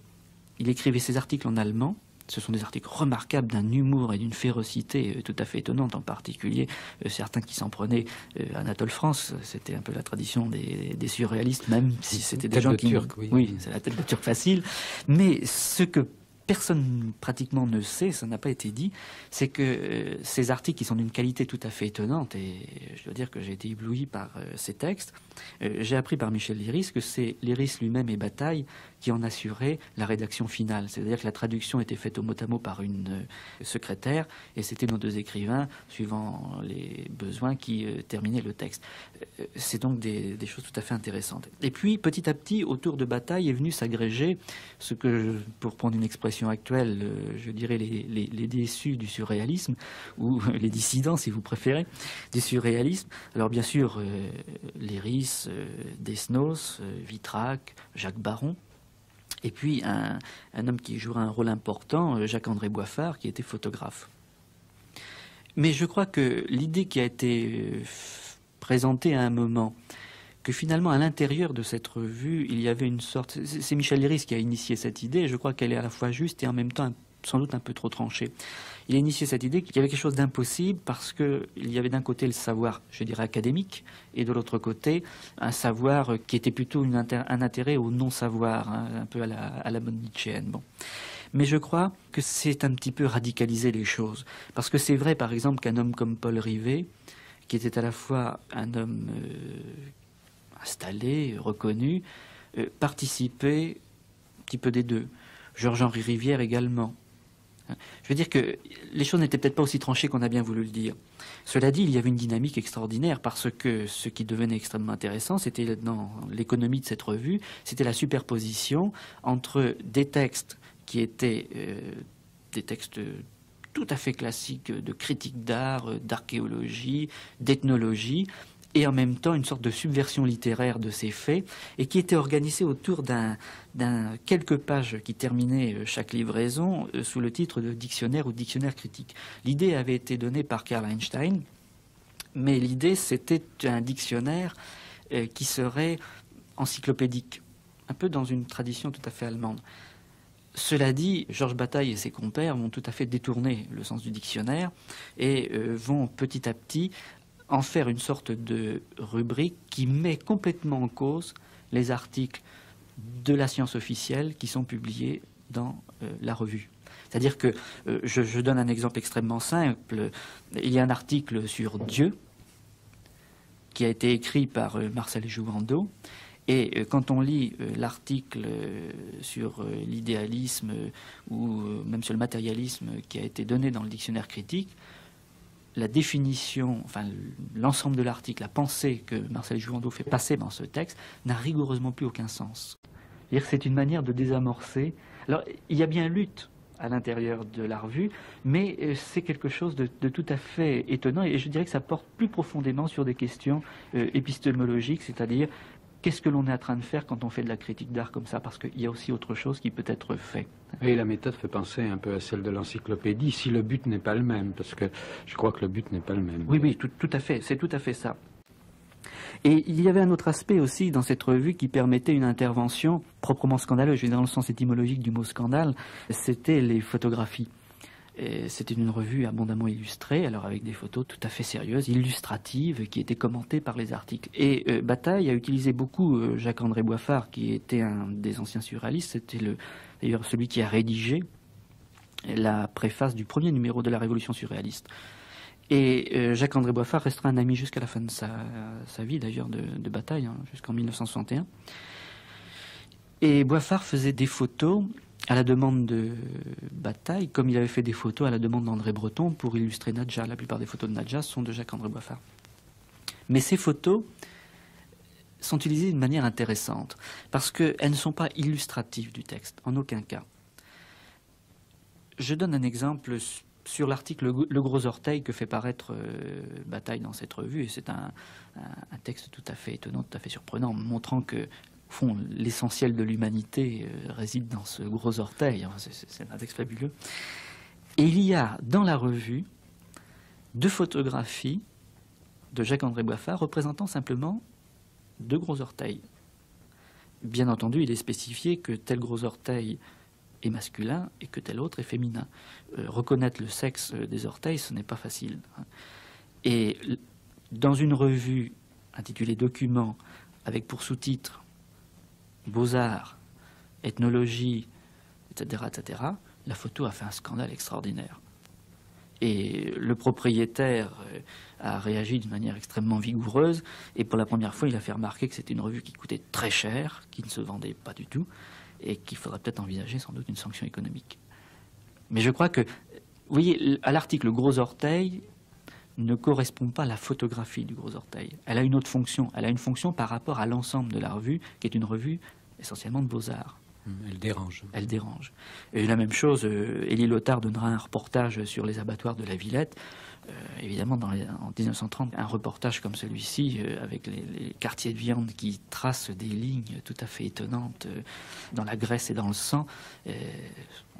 Il écrivait ses articles en allemand. Ce sont des articles remarquables d'un humour et d'une férocité tout à fait étonnante, en particulier certains qui s'en prenaient Anatole France. C'était un peu la tradition des surréalistes, même si c'était des gens qui... Turc, oui. Oui, c'est la tête de Turc facile. Mais ce que personne pratiquement ne sait, ça n'a pas été dit, c'est que ces articles qui sont d'une qualité tout à fait étonnante, et je dois dire que j'ai été ébloui par ces textes, j'ai appris par Michel Léris que c'est Léris lui-même et Bataille qui en assuraient la rédaction finale. C'est-à-dire que la traduction était faite au mot à mot par une secrétaire, et c'était nos deux écrivains, suivant les besoins, qui terminaient le texte. C'est donc des choses tout à fait intéressantes. Et puis, petit à petit, autour de Bataille est venu s'agréger ce que, pour prendre une expression actuelle, je dirais les déçus du surréalisme, ou les dissidents, si vous préférez, du surréalisme. Alors, bien sûr, Léris, Desnos, Vitrac, Jacques Baron, et puis un homme qui jouera un rôle important, Jacques-André Boiffard, qui était photographe. Mais je crois que l'idée qui a été présentée à un moment que finalement, à l'intérieur de cette revue, il y avait une sorte... C'est Michel Leiris qui a initié cette idée, et je crois qu'elle est à la fois juste et en même temps sans doute un peu trop tranchée. Il a initié cette idée qu'il y avait quelque chose d'impossible parce qu'il y avait d'un côté le savoir, je dirais, académique, et de l'autre côté, un savoir qui était plutôt un intérêt au non-savoir, hein, un peu à la mode nietzschéenne. Bon. Mais je crois que c'est un petit peu radicaliser les choses. Parce que c'est vrai, par exemple, qu'un homme comme Paul Rivet, qui était à la fois un homme installé, reconnu, participait un petit peu des deux. Georges-Henri Rivière également. Je veux dire que les choses n'étaient peut-être pas aussi tranchées qu'on a bien voulu le dire. Cela dit, il y avait une dynamique extraordinaire parce que ce qui devenait extrêmement intéressant, c'était dans l'économie de cette revue, c'était la superposition entre des textes qui étaient des textes tout à fait classiques de critique d'art, d'archéologie, d'ethnologie, et en même temps une sorte de subversion littéraire de ces faits, et qui était organisée autour d'un quelques pages qui terminaient chaque livraison sous le titre de dictionnaire ou dictionnaire critique. L'idée avait été donnée par Karl Einstein, mais l'idée c'était un dictionnaire qui serait encyclopédique, un peu dans une tradition tout à fait allemande. Cela dit, Georges Bataille et ses compères vont tout à fait détourner le sens du dictionnaire et vont petit à petit en faire une sorte de rubrique qui met complètement en cause les articles de la science officielle qui sont publiés dans la revue. C'est-à-dire que, je donne un exemple extrêmement simple, il y a un article sur Dieu qui a été écrit par Marcel Jouandeau, et quand on lit l'article sur l'idéalisme ou même sur le matérialisme qui a été donné dans le dictionnaire critique, la définition, enfin l'ensemble de l'article, la pensée que Marcel Jouandeau fait passer dans ce texte n'a rigoureusement plus aucun sens. C'est-à-dire que c'est une manière de désamorcer. Alors, il y a bien lutte à l'intérieur de la revue, mais c'est quelque chose de tout à fait étonnant, et je dirais que ça porte plus profondément sur des questions épistémologiques, c'est-à-dire qu'est-ce que l'on est en train de faire quand on fait de la critique d'art comme ça, parce qu'il y a aussi autre chose qui peut être fait. Et la méthode fait penser un peu à celle de l'encyclopédie, si le but n'est pas le même, parce que je crois que le but n'est pas le même. Oui, tout à fait, c'est tout à fait ça. Et il y avait un autre aspect aussi dans cette revue qui permettait une intervention proprement scandaleuse, je vais dans le sens étymologique du mot scandale, c'était les photographies. C'était une revue abondamment illustrée, alors avec des photos tout à fait sérieuses, illustratives, qui étaient commentées par les articles. Et Bataille a utilisé beaucoup Jacques-André Boiffard, qui était un des anciens surréalistes, c'était d'ailleurs celui qui a rédigé la préface du premier numéro de la Révolution surréaliste. Et Jacques-André Boiffard restera un ami jusqu'à la fin de sa vie, d'ailleurs, de Bataille, hein, jusqu'en 1961. Et Boiffard faisait des photos à la demande de Bataille, comme il avait fait des photos à la demande d'André Breton pour illustrer Nadja. La plupart des photos de Nadja sont de Jacques-André Boiffard. Mais ces photos sont utilisées d'une manière intéressante, parce qu'elles ne sont pas illustratives du texte, en aucun cas. Je donne un exemple sur l'article « Le gros orteil » que fait paraître Bataille dans cette revue, et c'est un texte tout à fait étonnant, tout à fait surprenant, montrant que au fond, l'essentiel de l'humanité réside dans ce gros orteil. C'est un texte fabuleux. Et il y a dans la revue 2 photographies de Jacques-André Boiffard représentant simplement 2 gros orteils. Bien entendu, il est spécifié que tel gros orteil est masculin et que tel autre est féminin. Reconnaître le sexe des orteils, ce n'est pas facile. Et dans une revue intitulée Documents, avec pour sous-titre Beaux-Arts, ethnologie, etc., la photo a fait un scandale extraordinaire. Et le propriétaire a réagi d'une manière extrêmement vigoureuse, et pour la première fois, il a fait remarquer que c'était une revue qui coûtait très cher, qui ne se vendait pas du tout, et qu'il faudrait peut-être envisager sans doute une sanction économique. Mais je crois que, vous voyez, à l'article « Gros orteil », ne correspond pas à la photographie du gros orteil. Elle a une autre fonction. Elle a une fonction par rapport à l'ensemble de la revue, qui est une revue essentiellement de beaux-arts. Elle dérange. Elle dérange. Et la même chose, Élie Lothar donnera un reportage sur les abattoirs de la Villette. Évidemment, en 1930, un reportage comme celui-ci, avec les quartiers de viande qui tracent des lignes tout à fait étonnantes dans la graisse et dans le sang,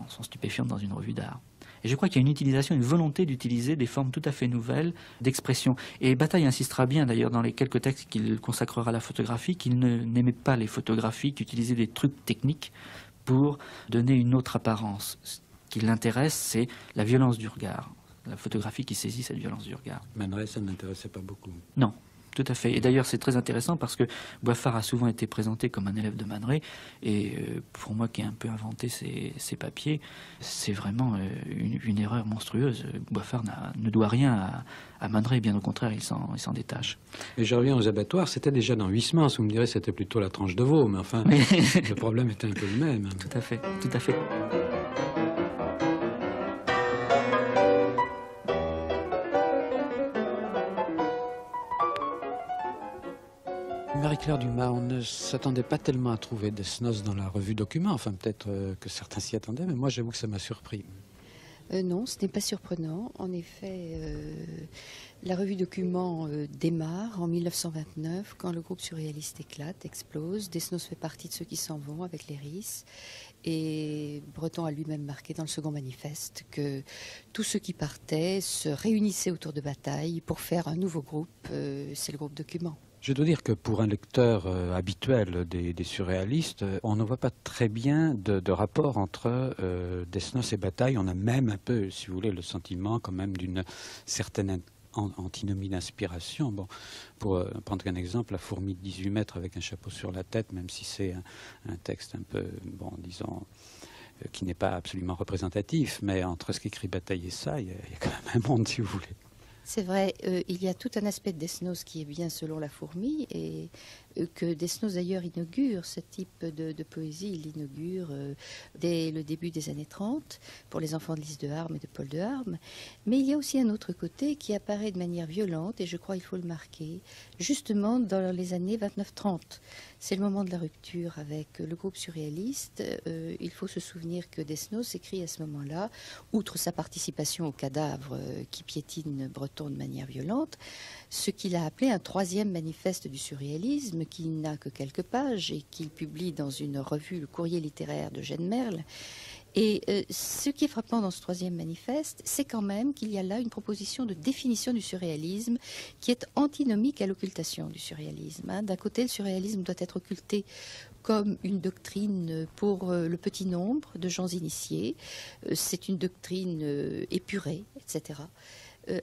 sont stupéfiantes dans une revue d'art. Et je crois qu'il y a une volonté d'utiliser des formes tout à fait nouvelles d'expression. Et Bataille insistera bien d'ailleurs dans les quelques textes qu'il consacrera à la photographie, qu'il n'aimait pas les photographies, qu'il utilisait des trucs techniques pour donner une autre apparence. Ce qui l'intéresse, c'est la violence du regard. La photographie qui saisit cette violence du regard. Man Ray, ça ne l'intéressait pas beaucoup. Non, tout à fait. Et d'ailleurs, c'est très intéressant parce que Boiffard a souvent été présenté comme un élève de Man Ray. Et pour moi qui ai un peu inventé ces papiers, c'est vraiment une erreur monstrueuse. Boiffard ne doit rien à Man Ray, bien au contraire, il s'en détache. Et je reviens aux abattoirs, c'était déjà dans Huysmans, vous me direz c'était plutôt la tranche de veau, mais enfin, le problème était un peu le même. Tout à fait, tout à fait. Marie-Claire Dumas, on ne s'attendait pas tellement à trouver Desnos dans la revue Document, enfin peut-être que certains s'y attendaient, mais moi j'avoue que ça m'a surpris. Non, ce n'est pas surprenant. En effet, la revue Document démarre en 1929, quand le groupe surréaliste éclate, explose. Desnos fait partie de ceux qui s'en vont avec les RIS. Et Breton a lui-même marqué dans le second manifeste que tous ceux qui partaient se réunissaient autour de Bataille pour faire un nouveau groupe, c'est le groupe Document. Je dois dire que pour un lecteur habituel des surréalistes, on ne voit pas très bien de rapport entre Desnos et Bataille. On a même un peu, si vous voulez, le sentiment quand même d'une certaine antinomie d'inspiration. Bon, pour prendre un exemple, La fourmi de 18 mètres avec un chapeau sur la tête, même si c'est un texte un peu, bon, disons, qui n'est pas absolument représentatif, mais entre ce qu'écrit Bataille et ça, il y a quand même un monde, si vous voulez. C'est vrai, il y a tout un aspect de Desnos qui est bien selon La fourmi, et que Desnos d'ailleurs inaugure ce type de poésie, il l'inaugure dès le début des années 30 pour les enfants de Lys de Harme et de Paul de Harme. Mais il y a aussi un autre côté qui apparaît de manière violente, et je crois qu'il faut le marquer, justement dans les années 29-30. C'est le moment de la rupture avec le groupe surréaliste. Il faut se souvenir que Desnos écrit à ce moment-là, outre sa participation au cadavre qui piétine Breton de manière violente, ce qu'il a appelé un troisième manifeste du surréalisme qui n'a que quelques pages et qu'il publie dans une revue, le Courrier littéraire de Jeanne Merle. Et ce qui est frappant dans ce troisième manifeste, c'est quand même qu'il y a là une proposition de définition du surréalisme qui est antinomique à l'occultation du surréalisme. D'un côté, le surréalisme doit être occulté comme une doctrine pour le petit nombre de gens initiés. C'est une doctrine épurée, etc.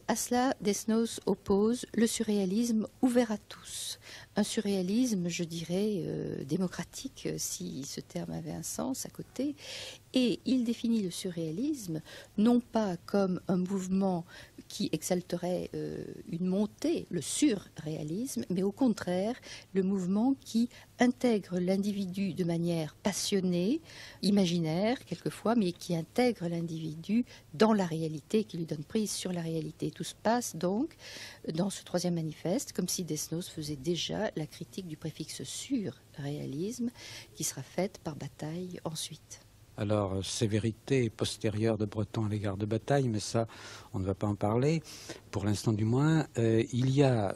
À cela, Desnos oppose le surréalisme ouvert à tous. Un surréalisme, je dirais, démocratique, si ce terme avait un sens à côté. Et il définit le surréalisme non pas comme un mouvement qui exalterait une montée, le surréalisme, mais au contraire, le mouvement qui intègre l'individu de manière passionnée, imaginaire quelquefois, mais qui intègre l'individu dans la réalité, qui lui donne prise sur la réalité. Tout se passe donc dans ce troisième manifeste, comme si Desnos faisait déjà la critique du préfixe surréalisme, qui sera faite par Bataille ensuite. Alors, sévérité postérieure de Breton à l'égard de Bataille, mais ça, on ne va pas en parler, pour l'instant du moins. Il y a,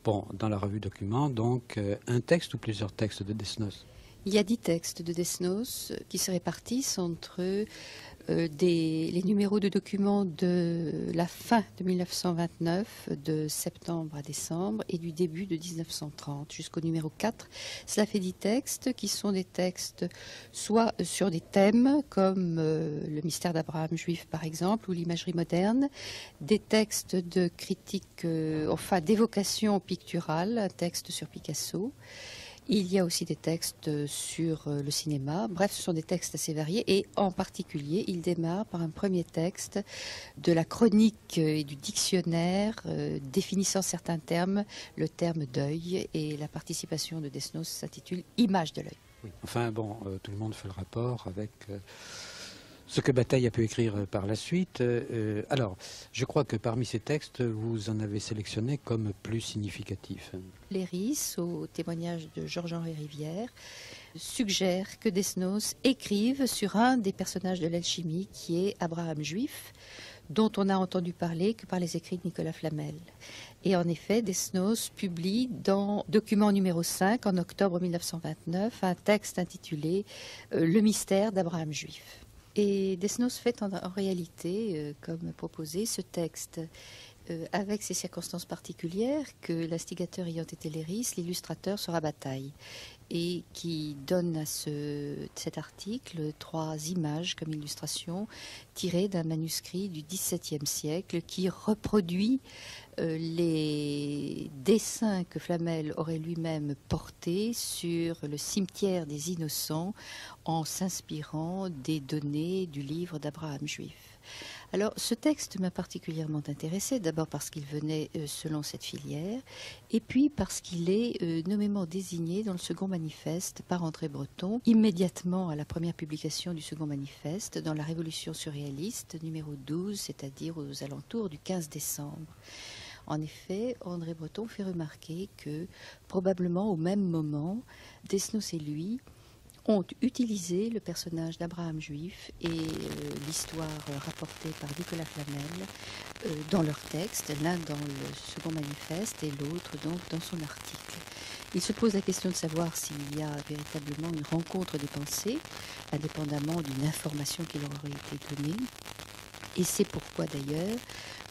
dans la revue Document, donc, un texte ou plusieurs textes de Desnos. Il y a 10 textes de Desnos qui se répartissent entre les numéros de documents de la fin de 1929, de septembre à décembre, et du début de 1930 jusqu'au numéro 4. Cela fait 10 textes qui sont des textes soit sur des thèmes comme le mystère d'Abraham juif par exemple, ou l'imagerie moderne, des textes de critique, d'évocation picturale, un texte sur Picasso. Il y a aussi des textes sur le cinéma. Bref, ce sont des textes assez variés. Et en particulier, il démarre par un premier texte de la chronique et du dictionnaire définissant certains termes, le terme deuil. Et la participation de Desnos s'intitule « Image de l'œil ». Oui. Enfin, tout le monde fait le rapport avec ce que Bataille a pu écrire par la suite. Alors, je crois que parmi ces textes, vous en avez sélectionné comme plus significatifs. Les RIS, au témoignage de Georges-Henri Rivière, suggèrent que Desnos écrive sur un des personnages de l'alchimie, qui est Abraham Juif, dont on n'a entendu parler que par les écrits de Nicolas Flamel. Et en effet, Desnos publie dans Document numéro 5, en octobre 1929, un texte intitulé « Le mystère d'Abraham Juif ». Et Desnos fait en réalité, comme proposé, ce texte avec ces circonstances particulières que l'instigateur ayant été Léris, l'illustrateur sera Bataille, et qui donne à cet article 3 images comme illustration tirées d'un manuscrit du XVIIe siècle qui reproduit les dessins que Flamel aurait lui-même portés sur le cimetière des Innocents en s'inspirant des données du livre d'Abraham Juif. Alors, ce texte m'a particulièrement intéressé, d'abord parce qu'il venait selon cette filière, et puis parce qu'il est nommément désigné dans le second manifeste par André Breton, immédiatement à la première publication du second manifeste, dans la Révolution surréaliste, numéro 12, c'est-à-dire aux alentours du 15 décembre. En effet, André Breton fait remarquer que, probablement au même moment, Desnos et lui ont utilisé le personnage d'Abraham Juif et l'histoire rapportée par Nicolas Flamel dans leur texte, l'un dans le second manifeste et l'autre donc dans son article. Il se pose la question de savoir s'il y a véritablement une rencontre des pensées, indépendamment d'une information qui leur aurait été donnée. Et c'est pourquoi d'ailleurs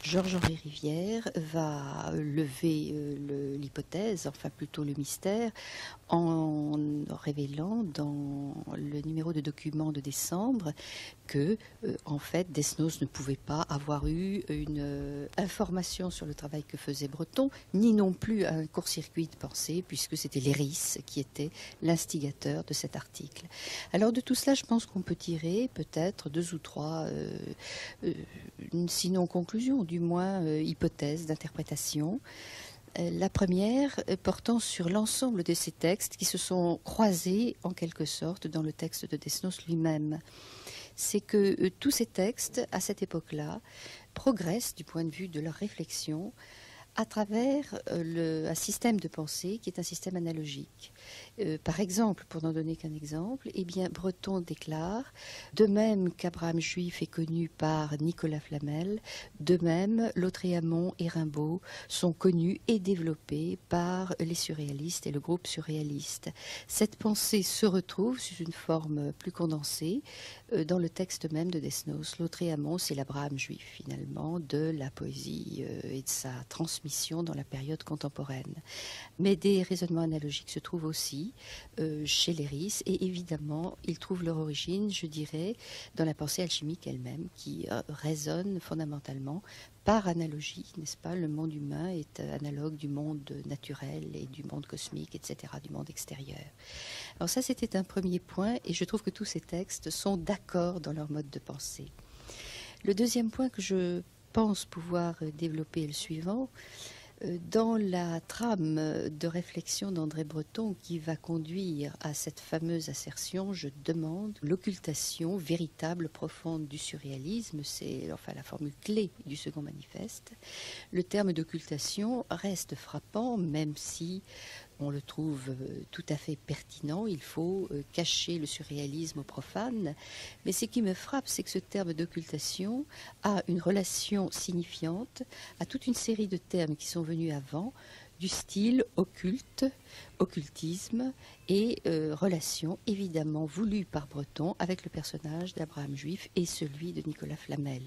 Georges-Henri Rivière va lever l'hypothèse, enfin plutôt le mystère, en révélant dans le numéro de document de décembre que, en fait, Desnos ne pouvait pas avoir eu une information sur le travail que faisait Breton, ni non plus un court-circuit de pensée, puisque c'était Léris qui était l'instigateur de cet article. Alors de tout cela, je pense qu'on peut tirer peut-être 2 ou 3, sinon conclusions, du moins hypothèses d'interprétation. La première portant sur l'ensemble de ces textes qui se sont croisés en quelque sorte dans le texte de Desnos lui-même. C'est que tous ces textes, à cette époque-là, progressent du point de vue de leur réflexion à travers un système de pensée qui est un système analogique. Par exemple, pour n'en donner qu'un exemple, eh bien, Breton déclare, de même qu'Abraham Juif est connu par Nicolas Flamel, de même Lautréamont et Rimbaud sont connus et développés par les surréalistes et le groupe surréaliste. Cette pensée se retrouve sous une forme plus condensée dans le texte même de Desnos. Lautréamont, c'est l'Abraham Juif, finalement, de la poésie et de sa transmission dans la période contemporaine. Mais des raisonnements analogiques se trouvent aussi chez Léris, et évidemment, ils trouvent leur origine, je dirais, dans la pensée alchimique elle-même, qui résonne fondamentalement par analogie, n'est-ce pas? Le monde humain est analogue du monde naturel et du monde cosmique, etc., du monde extérieur. Alors ça, c'était un premier point, et je trouve que tous ces textes sont d'accord dans leur mode de pensée. Le deuxième point que je pense pouvoir développer est le suivant. Dans la trame de réflexion d'André Breton qui va conduire à cette fameuse assertion, je demande l'occultation véritable, profonde du surréalisme, c'est enfin la formule clé du second manifeste. Le terme d'occultation reste frappant, même si on le trouve tout à fait pertinent. Il faut cacher le surréalisme au profane. Mais ce qui me frappe, c'est que ce terme d'occultation a une relation signifiante à toute une série de termes qui sont venus avant, du style occulte, occultisme et relation évidemment voulue par Breton avec le personnage d'Abraham Juif et celui de Nicolas Flamel.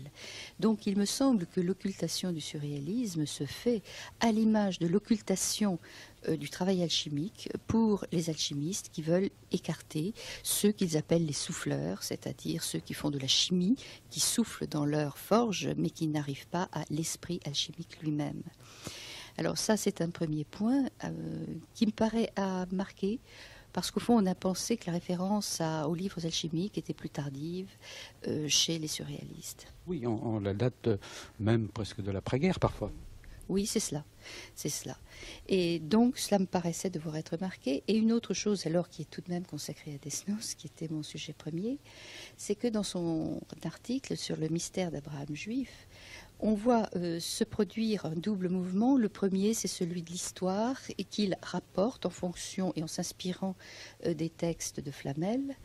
Donc il me semble que l'occultation du surréalisme se fait à l'image de l'occultation du travail alchimique pour les alchimistes qui veulent écarter ceux qu'ils appellent les souffleurs, c'est-à-dire ceux qui font de la chimie, qui soufflent dans leur forge mais qui n'arrivent pas à l'esprit alchimique lui-même. Alors ça, c'est un premier point qui me paraît à marquer, parce qu'au fond, on a pensé que la référence aux livres alchimiques était plus tardive chez les surréalistes. Oui, on la date même presque de l'après-guerre parfois. Oui, c'est cela. Et donc, cela me paraissait devoir être marqué. Et une autre chose, alors, qui est tout de même consacrée à Desnos, qui était mon sujet premier, c'est que dans son article sur le mystère d'Abraham Juif, on voit se produire un double mouvement. Le premier, c'est celui de l'histoire, et qu'il rapporte en fonction et en s'inspirant des textes de Flamel.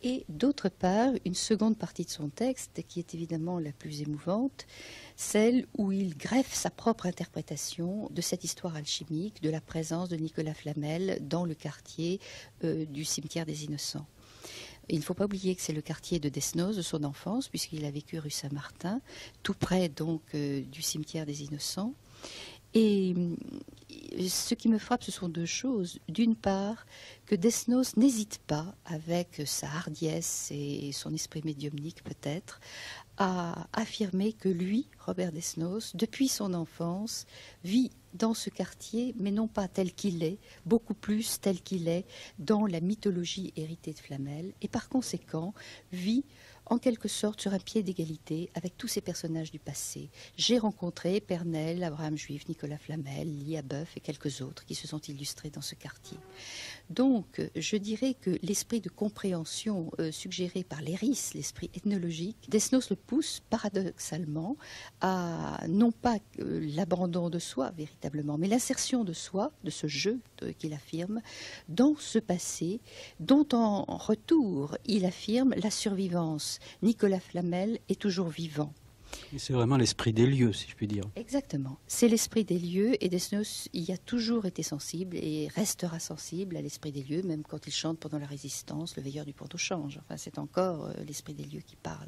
Et d'autre part, une seconde partie de son texte, qui est évidemment la plus émouvante, celle où il greffe sa propre interprétation de cette histoire alchimique, de la présence de Nicolas Flamel dans le quartier du cimetière des Innocents. Il ne faut pas oublier que c'est le quartier de Desnos de son enfance, puisqu'il a vécu rue Saint-Martin, tout près donc du cimetière des Innocents. Et ce qui me frappe, ce sont deux choses. D'une part, que Desnos n'hésite pas, avec sa hardiesse et son esprit médiumnique peut-être, à affirmer que lui, Robert Desnos, depuis son enfance, vit dans ce quartier, mais non pas tel qu'il est, beaucoup plus tel qu'il est dans la mythologie héritée de Flamel, et par conséquent vit en quelque sorte sur un pied d'égalité avec tous ces personnages du passé. J'ai rencontré Pernelle, Abraham Juif, Nicolas Flamel, Lia Boeuf et quelques autres qui se sont illustrés dans ce quartier. Donc, je dirais que l'esprit de compréhension suggéré par Léris, l'esprit ethnologique, Desnos le pousse paradoxalement à non pas l'abandon de soi véritablement, mais l'insertion de soi, de ce jeu qu'il affirme, dans ce passé dont en retour il affirme la survivance. Nicolas Flamel est toujours vivant. C'est vraiment l'esprit des lieux, si je puis dire. Exactement. C'est l'esprit des lieux, et Desnos y a toujours été sensible et restera sensible à l'esprit des lieux, même quand il chante pendant la Résistance, le veilleur du Pont-au-Change. Enfin, c'est encore l'esprit des lieux qui parle.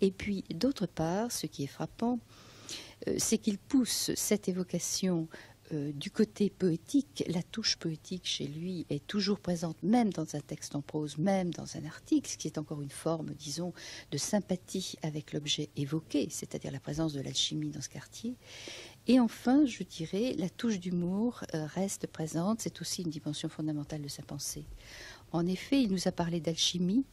Et puis, d'autre part, ce qui est frappant, c'est qu'il pousse cette évocation du côté poétique. La touche poétique chez lui est toujours présente, même dans un texte en prose, même dans un article, ce qui est encore une forme, disons, de sympathie avec l'objet évoqué, c'est-à-dire la présence de l'alchimie dans ce quartier. Et enfin, je dirais, la touche d'humour reste présente, c'est aussi une dimension fondamentale de sa pensée. En effet, il nous a parlé d'alchimie,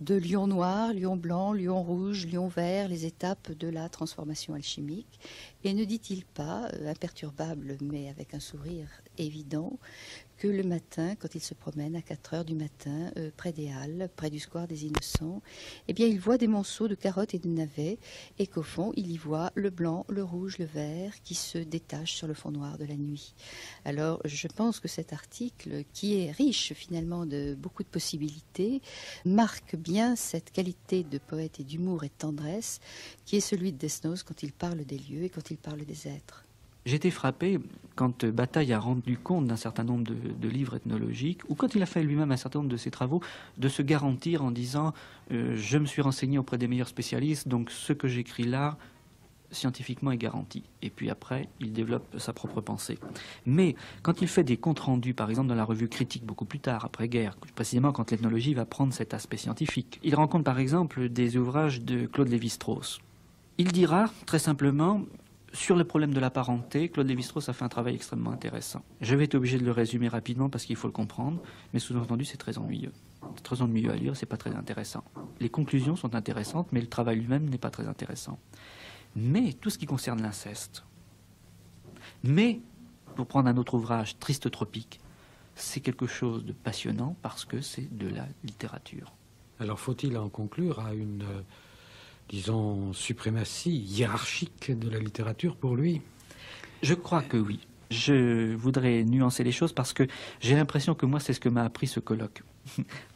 de lion noir, lion blanc, lion rouge, lion vert, les étapes de la transformation alchimique. Et ne dit-il pas, imperturbable mais avec un sourire évident, que le matin, quand il se promène à 4 heures du matin, près des Halles, près du square des Innocents, eh bien il voit des monceaux de carottes et de navets, et qu'au fond, il y voit le blanc, le rouge, le vert qui se détachent sur le fond noir de la nuit. Alors, je pense que cet article, qui est riche finalement de beaucoup de possibilités, marque bien cette qualité de poète et d'humour et de tendresse qui est celui de Desnos quand il parle des lieux et quand il parle des êtres. J'ai été frappé quand Bataille a rendu compte d'un certain nombre de livres ethnologiques, ou quand il a fait lui-même un certain nombre de ses travaux, de se garantir en disant je me suis renseigné auprès des meilleurs spécialistes, donc ce que j'écris là, scientifiquement est garanti. Et puis après, il développe sa propre pensée. Mais quand il fait des comptes rendus, par exemple dans la revue Critique, beaucoup plus tard, après-guerre, précisément quand l'ethnologie va prendre cet aspect scientifique, il rencontre par exemple des ouvrages de Claude Lévi-Strauss. Il dira, très simplement, sur le problème de la parenté, Claude Lévi-Strauss a fait un travail extrêmement intéressant. Je vais être obligé de le résumer rapidement parce qu'il faut le comprendre, mais sous-entendu, c'est très ennuyeux. C'est très ennuyeux à lire, c'est pas très intéressant. Les conclusions sont intéressantes, mais le travail lui-même n'est pas très intéressant. Mais tout ce qui concerne l'inceste, mais, pour prendre un autre ouvrage, Triste Tropique, c'est quelque chose de passionnant parce que c'est de la littérature. Alors faut-il en conclure à une, disons, suprématie hiérarchique de la littérature pour lui? Je crois que oui. Je voudrais nuancer les choses parce que j'ai l'impression que moi, c'est ce que m'a appris ce colloque.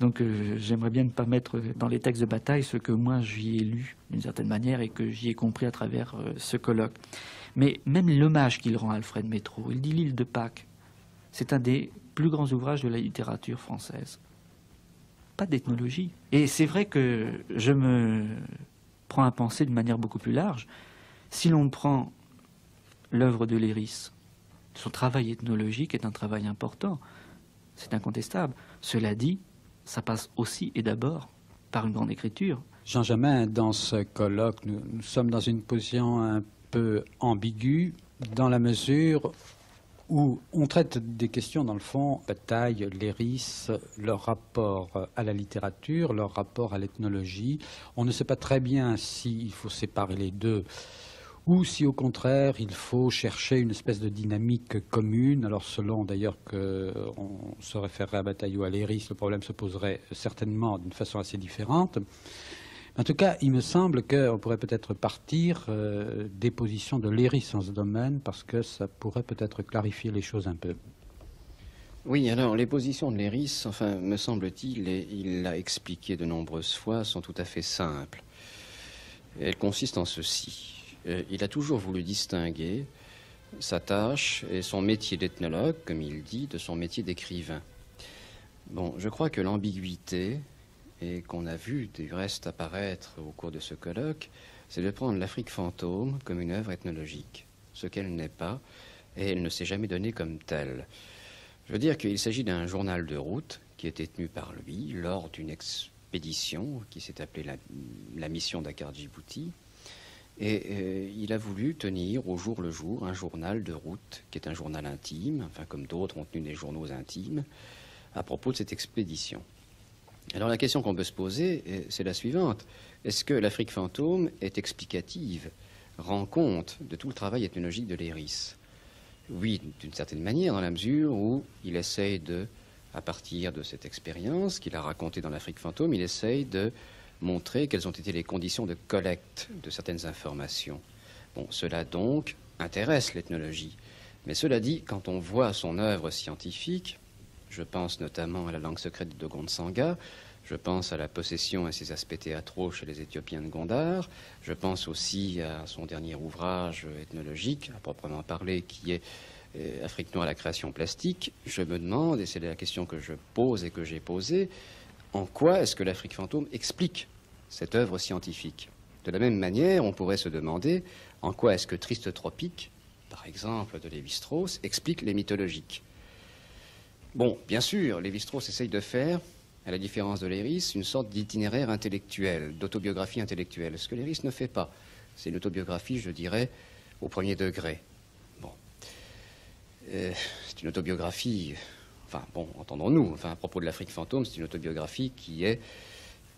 Donc j'aimerais bien ne pas mettre dans les textes de Bataille ce que moi j'y ai lu d'une certaine manière et que j'y ai compris à travers ce colloque. Mais même l'hommage qu'il rend à Alfred Métraux, il dit L'île de Pâques, c'est un des plus grands ouvrages de la littérature française. Pas d'ethnologie. Et c'est vrai que je me prends à penser de manière beaucoup plus large. Si l'on prend l'œuvre de Léris, son travail ethnologique est un travail important. C'est incontestable. Cela dit, ça passe aussi et d'abord par une grande écriture. Jean Jamin, dans ce colloque, nous sommes dans une position un peu ambiguë, dans la mesure où on traite des questions, dans le fond, Bataille, Léris, leur rapport à la littérature, leur rapport à l'ethnologie. On ne sait pas très bien s'il faut séparer les deux, ou si au contraire il faut chercher une espèce de dynamique commune. Alors selon d'ailleurs qu'on se référerait à Bataille ou à Léris, le problème se poserait certainement d'une façon assez différente. En tout cas, il me semble qu'on pourrait peut-être partir des positions de Léris en ce domaine, parce que ça pourrait peut-être clarifier les choses un peu. Oui, alors les positions de Léris, enfin, me semble-t-il, et il l'a expliqué de nombreuses fois, sont tout à fait simples. Elles consistent en ceci. Il a toujours voulu distinguer sa tâche et son métier d'ethnologue, comme il dit, de son métier d'écrivain. Bon, je crois que l'ambiguïté et qu'on a vu du reste apparaître au cours de ce colloque, c'est de prendre l'Afrique fantôme comme une œuvre ethnologique, ce qu'elle n'est pas, et elle ne s'est jamais donnée comme telle. Je veux dire qu'il s'agit d'un journal de route qui était tenu par lui lors d'une expédition qui s'est appelée la mission Dakar-Djibouti, et il a voulu tenir au jour le jour un journal de route qui est un journal intime, enfin comme d'autres ont tenu des journaux intimes, à propos de cette expédition. Alors la question qu'on peut se poser, c'est la suivante. Est-ce que l'Afrique fantôme est explicative, rend compte de tout le travail ethnologique de Léris? Oui, d'une certaine manière, dans la mesure où il essaye de, à partir de cette expérience qu'il a racontée dans l'Afrique fantôme, il essaye de montrer quelles ont été les conditions de collecte de certaines informations. Bon, cela donc intéresse l'ethnologie. Mais cela dit, quand on voit son œuvre scientifique, je pense notamment à la langue secrète de Gondsanga, je pense à la possession et ses aspects théâtraux chez les Éthiopiens de Gondar, je pense aussi à son dernier ouvrage ethnologique, à proprement parler, qui est Afrique noire, la création plastique. Je me demande, et c'est la question que je pose et que j'ai posée, en quoi est-ce que l'Afrique fantôme explique cette œuvre scientifique? De la même manière, on pourrait se demander en quoi est-ce que Triste Tropique, par exemple, de Lévi-Strauss, explique les mythologiques. Bon, bien sûr, Lévi-Strauss essaye de faire, à la différence de Léris, une sorte d'itinéraire intellectuel, d'autobiographie intellectuelle. Ce que Léris ne fait pas, c'est une autobiographie, je dirais, au premier degré. Bon. C'est une autobiographie, enfin, bon, entendons-nous, enfin, à propos de l'Afrique fantôme, c'est une autobiographie qui est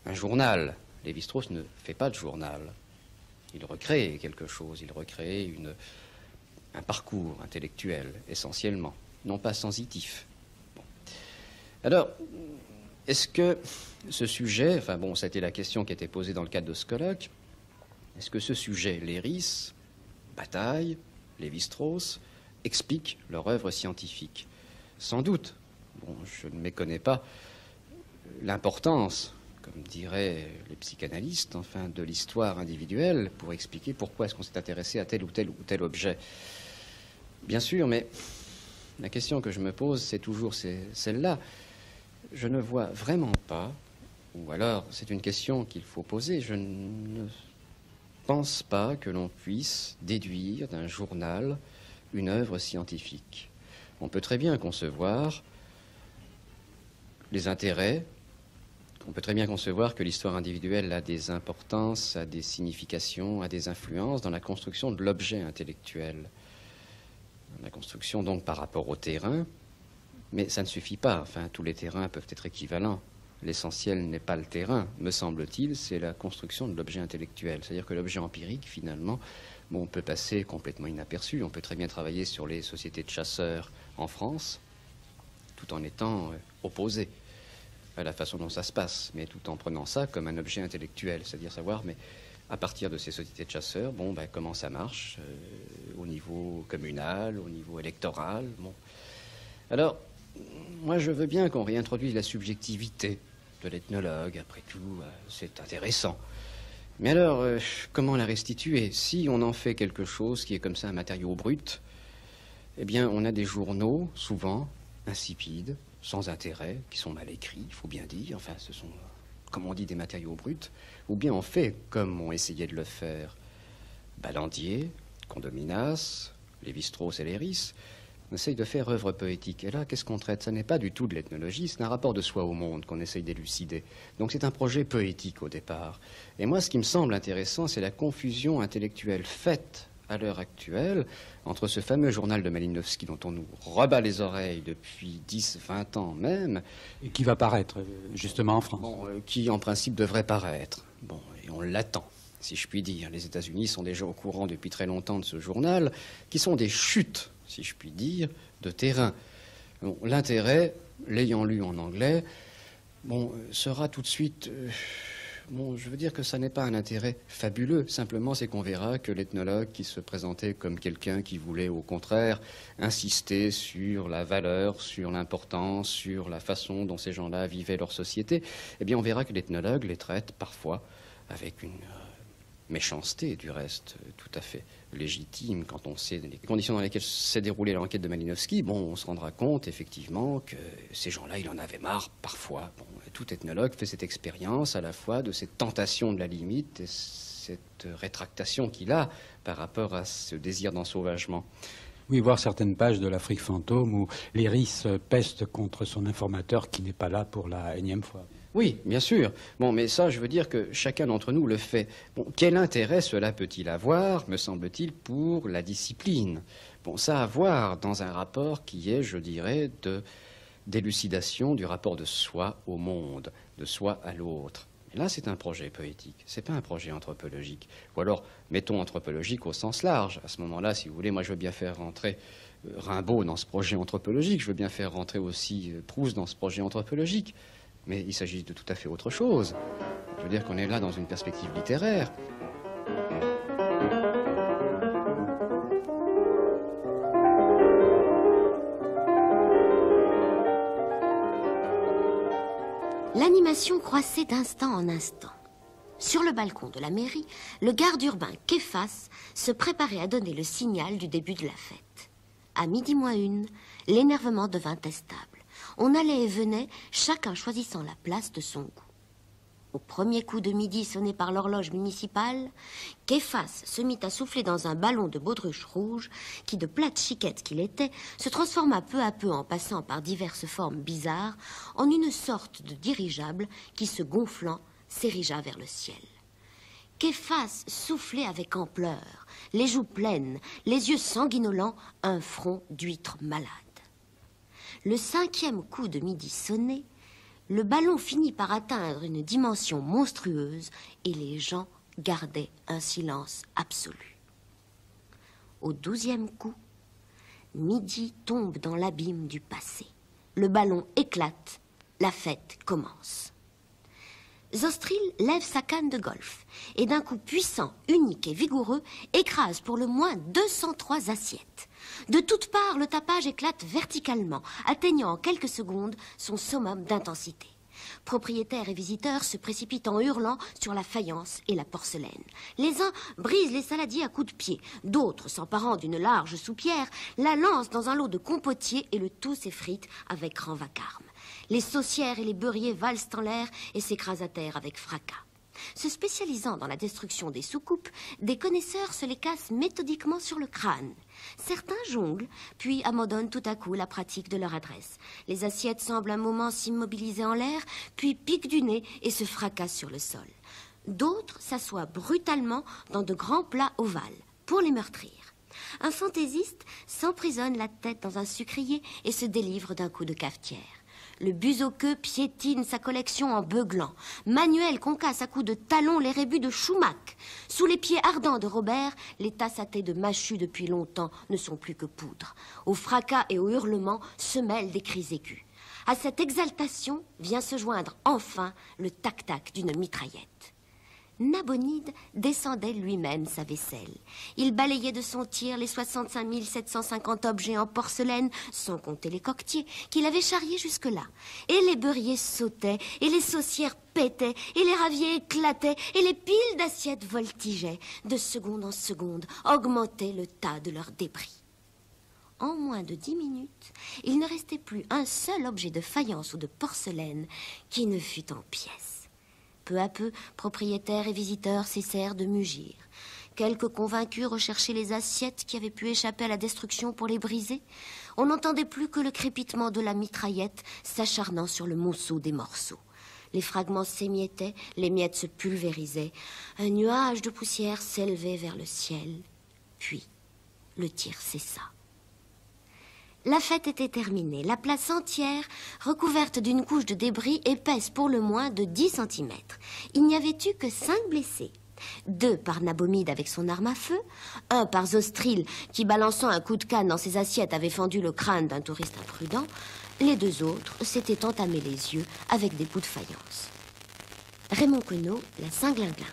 un journal. Lévi-Strauss ne fait pas de journal. Il recrée quelque chose, il recrée un parcours intellectuel, essentiellement, non pas sensitif. Bon. Alors, est-ce que ce sujet, enfin bon, c'était la question qui était posée dans le cadre de ce colloque, est-ce que ce sujet, Léris, Bataille, Lévi-Strauss, explique leur œuvre scientifique? Sans doute. Bon, je ne méconnais pas l'importance, comme diraient les psychanalystes, enfin, de l'histoire individuelle pour expliquer pourquoi est-ce qu'on s'est intéressé à tel ou tel objet. Bien sûr, mais la question que je me pose, c'est toujours celle-là. Je ne vois vraiment pas, ou alors c'est une question qu'il faut poser, je ne pense pas que l'on puisse déduire d'un journal une œuvre scientifique. On peut très bien concevoir les intérêts, on peut très bien concevoir que l'histoire individuelle a des importances, a des significations, a des influences dans la construction de l'objet intellectuel. La construction donc par rapport au terrain, mais ça ne suffit pas. Enfin, tous les terrains peuvent être équivalents. L'essentiel n'est pas le terrain, me semble-t-il, c'est la construction de l'objet intellectuel. C'est-à-dire que l'objet empirique, finalement, bon, on peut passer complètement inaperçu. On peut très bien travailler sur les sociétés de chasseurs en France, tout en étant opposé à la façon dont ça se passe, mais tout en prenant ça comme un objet intellectuel. C'est-à-dire savoir, mais à partir de ces sociétés de chasseurs, bon, ben, comment ça marche au niveau communal, au niveau électoral. Bon. Alors, moi, je veux bien qu'on réintroduise la subjectivité de l'ethnologue. Après tout, c'est intéressant. Mais alors, comment la restituer? Si on en fait quelque chose qui est comme ça un matériau brut, eh bien, on a des journaux, souvent, insipides, sans intérêt, qui sont mal écrits, il faut bien dire. Enfin, ce sont, comme on dit, des matériaux bruts. Ou bien on fait comme on essayait de le faire Ballandier, Condominas, Lévi-Strauss et Léris. On essaye de faire œuvre poétique. Et là, qu'est-ce qu'on traite? Ça n'est pas du tout de l'ethnologie, c'est un rapport de soi au monde qu'on essaye d'élucider. Donc c'est un projet poétique au départ. Et moi, ce qui me semble intéressant, c'est la confusion intellectuelle faite à l'heure actuelle entre ce fameux journal de Malinowski dont on nous rebat les oreilles depuis 10, 20 ans même. Et qui va paraître, justement, en France. Bon, qui, en principe, devrait paraître. Bon, et on l'attend, si je puis dire. Les États-Unis sont déjà au courant depuis très longtemps de ce journal, qui sont des chutes, si je puis dire, de terrain. Bon, l'intérêt, l'ayant lu en anglais, bon, sera tout de suite... Bon, je veux dire que ça n'est pas un intérêt fabuleux. Simplement, c'est qu'on verra que l'ethnologue qui se présentait comme quelqu'un qui voulait, au contraire, insister sur la valeur, sur l'importance, sur la façon dont ces gens-là vivaient leur société, eh bien, on verra que l'ethnologue les traite parfois avec une méchanceté du reste, tout à fait légitime quand on sait les conditions dans lesquelles s'est déroulée l'enquête de Malinowski. Bon, on se rendra compte effectivement que ces gens-là, il en avait marre parfois. Bon, tout ethnologue fait cette expérience à la fois de cette tentation de la limite et cette rétractation qu'il a par rapport à ce désir d'ensauvagement. Oui, voir certaines pages de l'Afrique fantôme où Léris peste contre son informateur qui n'est pas là pour la énième fois. Oui, bien sûr. Bon, mais ça, je veux dire que chacun d'entre nous le fait. Bon, quel intérêt cela peut-il avoir, me semble-t-il, pour la discipline? Bon, ça a à voir dans un rapport qui est, je dirais, d'élucidation du rapport de soi au monde, de soi à l'autre. Et là, c'est un projet poétique, c'est pas un projet anthropologique. Ou alors, mettons anthropologique au sens large. À ce moment-là, si vous voulez, moi, je veux bien faire rentrer Rimbaud dans ce projet anthropologique, je veux bien faire rentrer aussi Proust dans ce projet anthropologique. Mais il s'agit de tout à fait autre chose. Je veux dire qu'on est là dans une perspective littéraire. L'animation croissait d'instant en instant. Sur le balcon de la mairie, le garde urbain Képhas se préparait à donner le signal du début de la fête. À 12:01, l'énervement devint testable. On allait et venait, chacun choisissant la place de son goût. Au premier coup de midi sonné par l'horloge municipale, Képhas se mit à souffler dans un ballon de baudruche rouge qui, de plate chiquette qu'il était, se transforma peu à peu en passant par diverses formes bizarres en une sorte de dirigeable qui, se gonflant, s'érigea vers le ciel. Képhas soufflait avec ampleur, les joues pleines, les yeux sanguinolents, un front d'huître malade. Le 5e coup de midi sonné, le ballon finit par atteindre une dimension monstrueuse et les gens gardaient un silence absolu. Au 12e coup, midi tombe dans l'abîme du passé. Le ballon éclate, la fête commence. Zostril lève sa canne de golf et d'un coup puissant, unique et vigoureux, écrase pour le moins 203 assiettes. De toutes parts, le tapage éclate verticalement, atteignant en quelques secondes son summum d'intensité. Propriétaires et visiteurs se précipitent en hurlant sur la faïence et la porcelaine. Les uns brisent les saladiers à coups de pied, d'autres, s'emparant d'une large soupière, la lancent dans un lot de compotier et le tout s'effrite avec grand vacarme. Les saucières et les beurriers valsent en l'air et s'écrasent à terre avec fracas. Se spécialisant dans la destruction des soucoupes, des connaisseurs se les cassent méthodiquement sur le crâne. Certains jonglent, puis abandonnent tout à coup la pratique de leur adresse. Les assiettes semblent un moment s'immobiliser en l'air, puis piquent du nez et se fracassent sur le sol. D'autres s'assoient brutalement dans de grands plats ovales, pour les meurtrir. Un fantaisiste s'emprisonne la tête dans un sucrier et se délivre d'un coup de cafetière. Le buzoqueux piétine sa collection en beuglant. Manuel concasse à coups de talons les rébus de Choumac. Sous les pieds ardents de Robert, les tasses à thé de Machut depuis longtemps ne sont plus que poudre. Au fracas et au hurlement se mêlent des cris aigus. À cette exaltation vient se joindre enfin le tac-tac d'une mitraillette. Nabonide descendait lui-même sa vaisselle. Il balayait de son tir les 65 750 objets en porcelaine, sans compter les coquetiers, qu'il avait charriés jusque-là. Et les beurriers sautaient, et les saucières pétaient, et les raviers éclataient, et les piles d'assiettes voltigeaient. De seconde en seconde, augmentait le tas de leurs débris. En moins de 10 minutes, il ne restait plus un seul objet de faïence ou de porcelaine qui ne fût en pièces. Peu à peu, propriétaires et visiteurs cessèrent de mugir. Quelques convaincus recherchaient les assiettes qui avaient pu échapper à la destruction pour les briser. On n'entendait plus que le crépitement de la mitraillette s'acharnant sur le monceau des morceaux. Les fragments s'émiettaient, les miettes se pulvérisaient. Un nuage de poussière s'élevait vers le ciel. Puis, le tir cessa. La fête était terminée, la place entière recouverte d'une couche de débris épaisse pour le moins de 10 cm. Il n'y avait eu que 5 blessés. 2 par Nabomide avec son arme à feu, 1 par Zostril qui, balançant un coup de canne dans ses assiettes, avait fendu le crâne d'un touriste imprudent. Les 2 autres s'étaient entamés les yeux avec des bouts de faïence. Raymond Queneau, La Saint-Glinglin.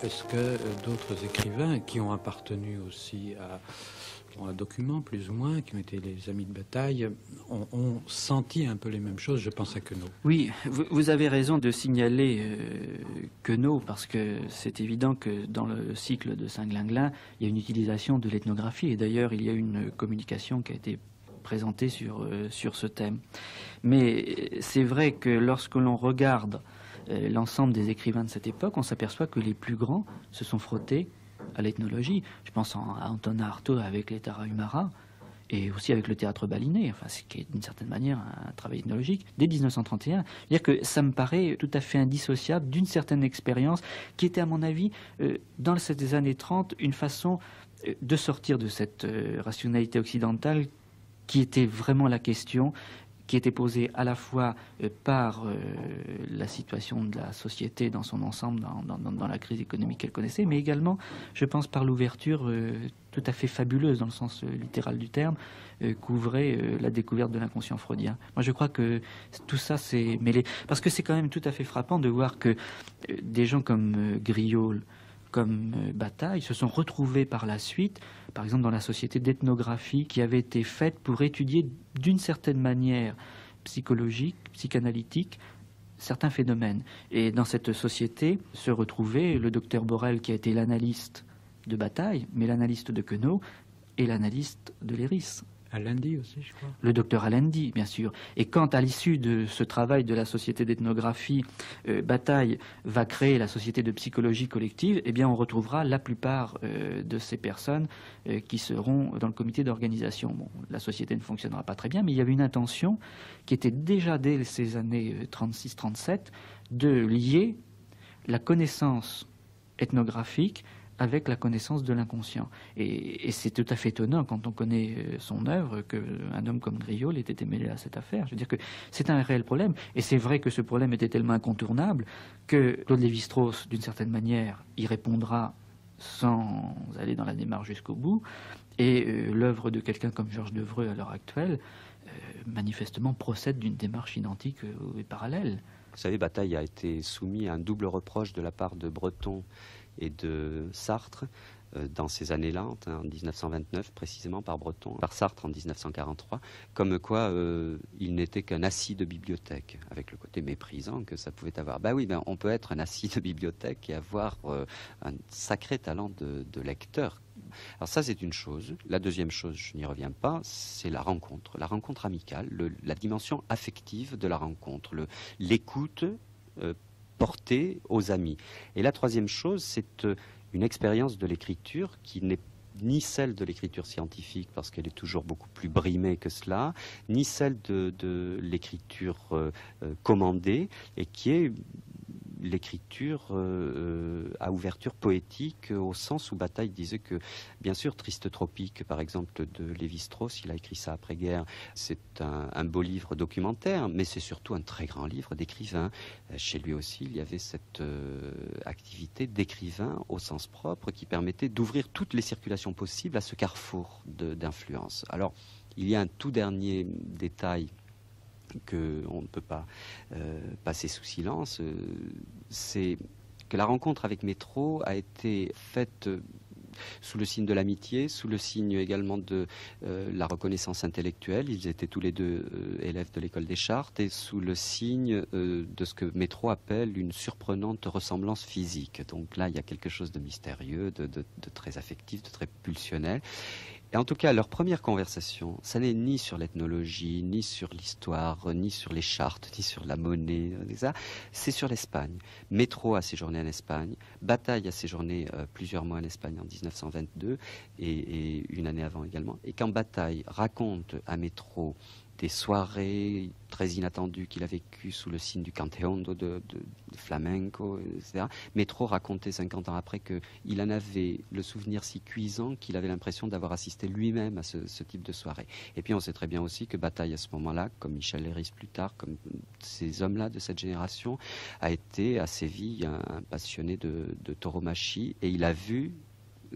Est-ce que d'autres écrivains qui ont appartenu aussi à documents, plus ou moins, qui ont été les amis de Bataille, ont senti un peu les mêmes choses. Je pense à Queneau. Oui, vous avez raison de signaler Queneau, parce que c'est évident que dans le cycle de Saint-Glinglin, il y a une utilisation de l'ethnographie, et d'ailleurs il y a une communication qui a été présentée sur ce thème. Mais c'est vrai que lorsque l'on regarde l'ensemble des écrivains de cette époque, on s'aperçoit que les plus grands se sont frottés à l'ethnologie. Je pense à Anton Artaud avec les Tarahumara et aussi avec le théâtre baliné, enfin, ce qui est d'une certaine manière un travail ethnologique, dès 1931. C'est-à-dire que ça me paraît tout à fait indissociable d'une certaine expérience qui était, à mon avis, dans ces années 30, une façon de sortir de cette rationalité occidentale qui était vraiment la question, qui était posée à la fois par la situation de la société dans son ensemble, dans la crise économique qu'elle connaissait, mais également, je pense, par l'ouverture tout à fait fabuleuse, dans le sens littéral du terme, qu'ouvrait la découverte de l'inconscient freudien. Moi, je crois que tout ça s'est mêlé. Parce que c'est quand même tout à fait frappant de voir que des gens comme Griaule, comme Bataille, se sont retrouvés par la suite, par exemple dans la société d'ethnographie qui avait été faite pour étudier d'une certaine manière psychologique, psychanalytique, certains phénomènes. Et dans cette société se retrouvait le docteur Borel qui a été l'analyste de Bataille, mais l'analyste de Queneau et l'analyste de Léris. Allende aussi, je crois. Le docteur Allende, bien sûr. Et quand, à l'issue de ce travail de la société d'ethnographie, Bataille va créer la société de psychologie collective, eh bien, on retrouvera la plupart de ces personnes qui seront dans le comité d'organisation. Bon, la société ne fonctionnera pas très bien, mais il y avait une intention qui était déjà dès ces années 36-37 de lier la connaissance ethnographique avec la connaissance de l'inconscient. Et c'est tout à fait étonnant quand on connaît son œuvre qu'un homme comme Griaule ait été mêlé à cette affaire. Je veux dire que c'est un réel problème. Et c'est vrai que ce problème était tellement incontournable que Claude Lévi-Strauss, d'une certaine manière, y répondra sans aller dans la démarche jusqu'au bout. Et l'œuvre de quelqu'un comme Georges Devreux à l'heure actuelle, manifestement, procède d'une démarche identique et parallèle. Vous savez, Bataille a été soumis à un double reproche de la part de Breton et de Sartre dans ces années-là, en 1929 précisément par Breton, par Sartre en 1943, comme quoi il n'était qu'un assis de bibliothèque, avec le côté méprisant que ça pouvait avoir. Oui, on peut être un assis de bibliothèque et avoir un sacré talent de lecteur. Alors ça, c'est une chose. La deuxième chose, je n'y reviens pas, c'est la rencontre amicale, la dimension affective de la rencontre, l'écoute portée aux amis. Et la troisième chose, c'est une expérience de l'écriture qui n'est ni celle de l'écriture scientifique, parce qu'elle est toujours beaucoup plus brimée que cela, ni celle de l'écriture commandée, et qui est l'écriture à ouverture poétique, au sens où Bataille disait que, bien sûr, Triste Tropique, par exemple, de Lévi-Strauss, il a écrit ça après-guerre, c'est un beau livre documentaire, mais c'est surtout un très grand livre d'écrivain. Chez lui aussi, il y avait cette activité d'écrivain au sens propre qui permettait d'ouvrir toutes les circulations possibles à ce carrefour d'influence. Alors, il y a un tout dernier détail qu'on ne peut pas passer sous silence, c'est que la rencontre avec Métro a été faite sous le signe de l'amitié, sous le signe également de la reconnaissance intellectuelle. Ils étaient tous les deux élèves de l'école des Chartes, et sous le signe de ce que Métro appelle une surprenante ressemblance physique. Donc là, il y a quelque chose de mystérieux, de très affectif, de très pulsionnel. Et en tout cas, leur première conversation, ça n'est ni sur l'ethnologie, ni sur l'histoire, ni sur les chartes, ni sur la monnaie, c'est sur l'Espagne. Métro a séjourné en Espagne, Bataille a séjourné plusieurs mois en Espagne en 1922, et une année avant également. Et quand Bataille raconte à Métro des soirées très inattendues qu'il a vécues sous le signe du canteondo, de flamenco, etc. Métro racontait 50 ans après qu'il en avait le souvenir si cuisant qu'il avait l'impression d'avoir assisté lui-même à ce type de soirée. Et puis on sait très bien aussi que Bataille à ce moment-là, comme Michel Léris plus tard, comme ces hommes-là de cette génération, a été à Séville un passionné de tauromachie, et il a vu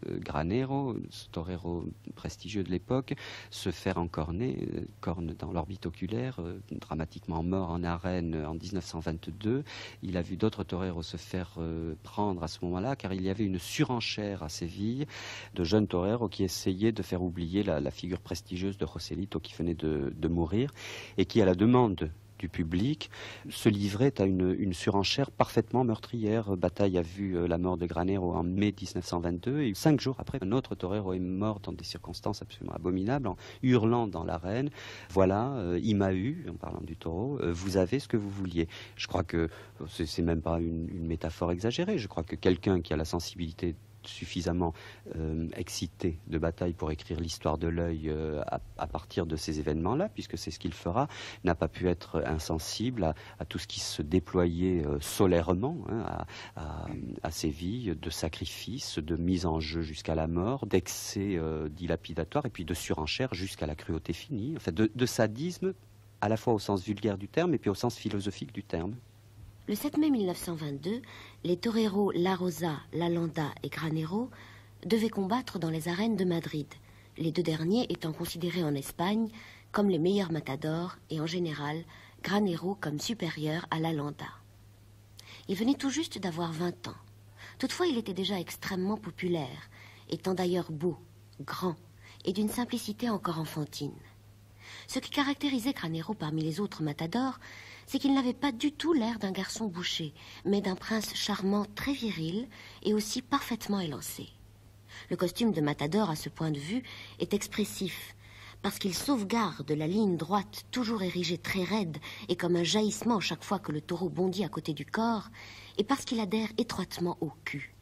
Granero, ce torero prestigieux de l'époque, se faire encorner, corne dans l'orbite oculaire, dramatiquement mort en arène en 1922. Il a vu d'autres toreros se faire prendre à ce moment-là, car il y avait une surenchère à Séville de jeunes toreros qui essayaient de faire oublier la figure prestigieuse de Joselito qui venait de mourir, et qui, à la demande du public, se livrait à une surenchère parfaitement meurtrière. Bataille a vu la mort de Granero en mai 1922, et 5 jours après, un autre torero est mort dans des circonstances absolument abominables, en hurlant dans l'arène, voilà, il m'a eu, en parlant du taureau, vous avez ce que vous vouliez. Je crois que c'est même pas une métaphore exagérée, je crois que quelqu'un qui a la sensibilité suffisamment excité de Bataille pour écrire l'histoire de l'œil à partir de ces événements-là, puisque c'est ce qu'il fera, n'a pas pu être insensible à tout ce qui se déployait solairement à Séville, de sacrifices, de mise en jeu jusqu'à la mort, d'excès dilapidatoires et puis de surenchère jusqu'à la cruauté finie, enfin de sadisme à la fois au sens vulgaire du terme et puis au sens philosophique du terme. Le 7 mai 1922, les toreros La Rosa, La Landa et Granero devaient combattre dans les arènes de Madrid, les 2 derniers étant considérés en Espagne comme les meilleurs matadors et en général Granero comme supérieur à La Landa. Il venait tout juste d'avoir 20 ans. Toutefois, il était déjà extrêmement populaire, étant d'ailleurs beau, grand et d'une simplicité encore enfantine. Ce qui caractérisait Granero parmi les autres matadors, c'est qu'il n'avait pas du tout l'air d'un garçon bouché, mais d'un prince charmant très viril et aussi parfaitement élancé. Le costume de matador, à ce point de vue, est expressif, parce qu'il sauvegarde la ligne droite toujours érigée très raide et comme un jaillissement chaque fois que le taureau bondit à côté du corps, et parce qu'il adhère étroitement au cul.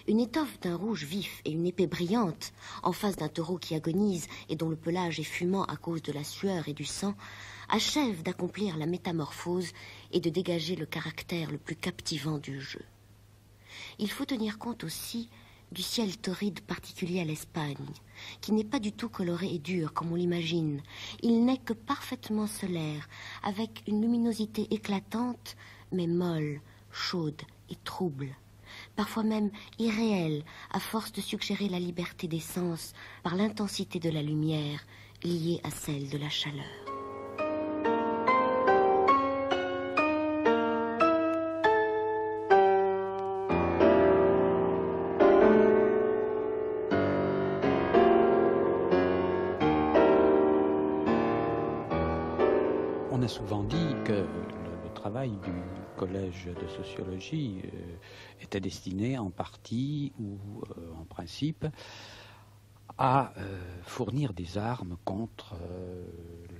Une étoffe d'un rouge vif et une épée brillante, en face d'un taureau qui agonise et dont le pelage est fumant à cause de la sueur et du sang, achève d'accomplir la métamorphose et de dégager le caractère le plus captivant du jeu. Il faut tenir compte aussi du ciel torride particulier à l'Espagne, qui n'est pas du tout coloré et dur comme on l'imagine. Il n'est que parfaitement solaire, avec une luminosité éclatante, mais molle, chaude et trouble. Parfois même irréelle, à force de suggérer la liberté des sens par l'intensité de la lumière liée à celle de la chaleur. On a souvent dit que le travail du collège de sociologie était destiné en partie ou en principe à fournir des armes contre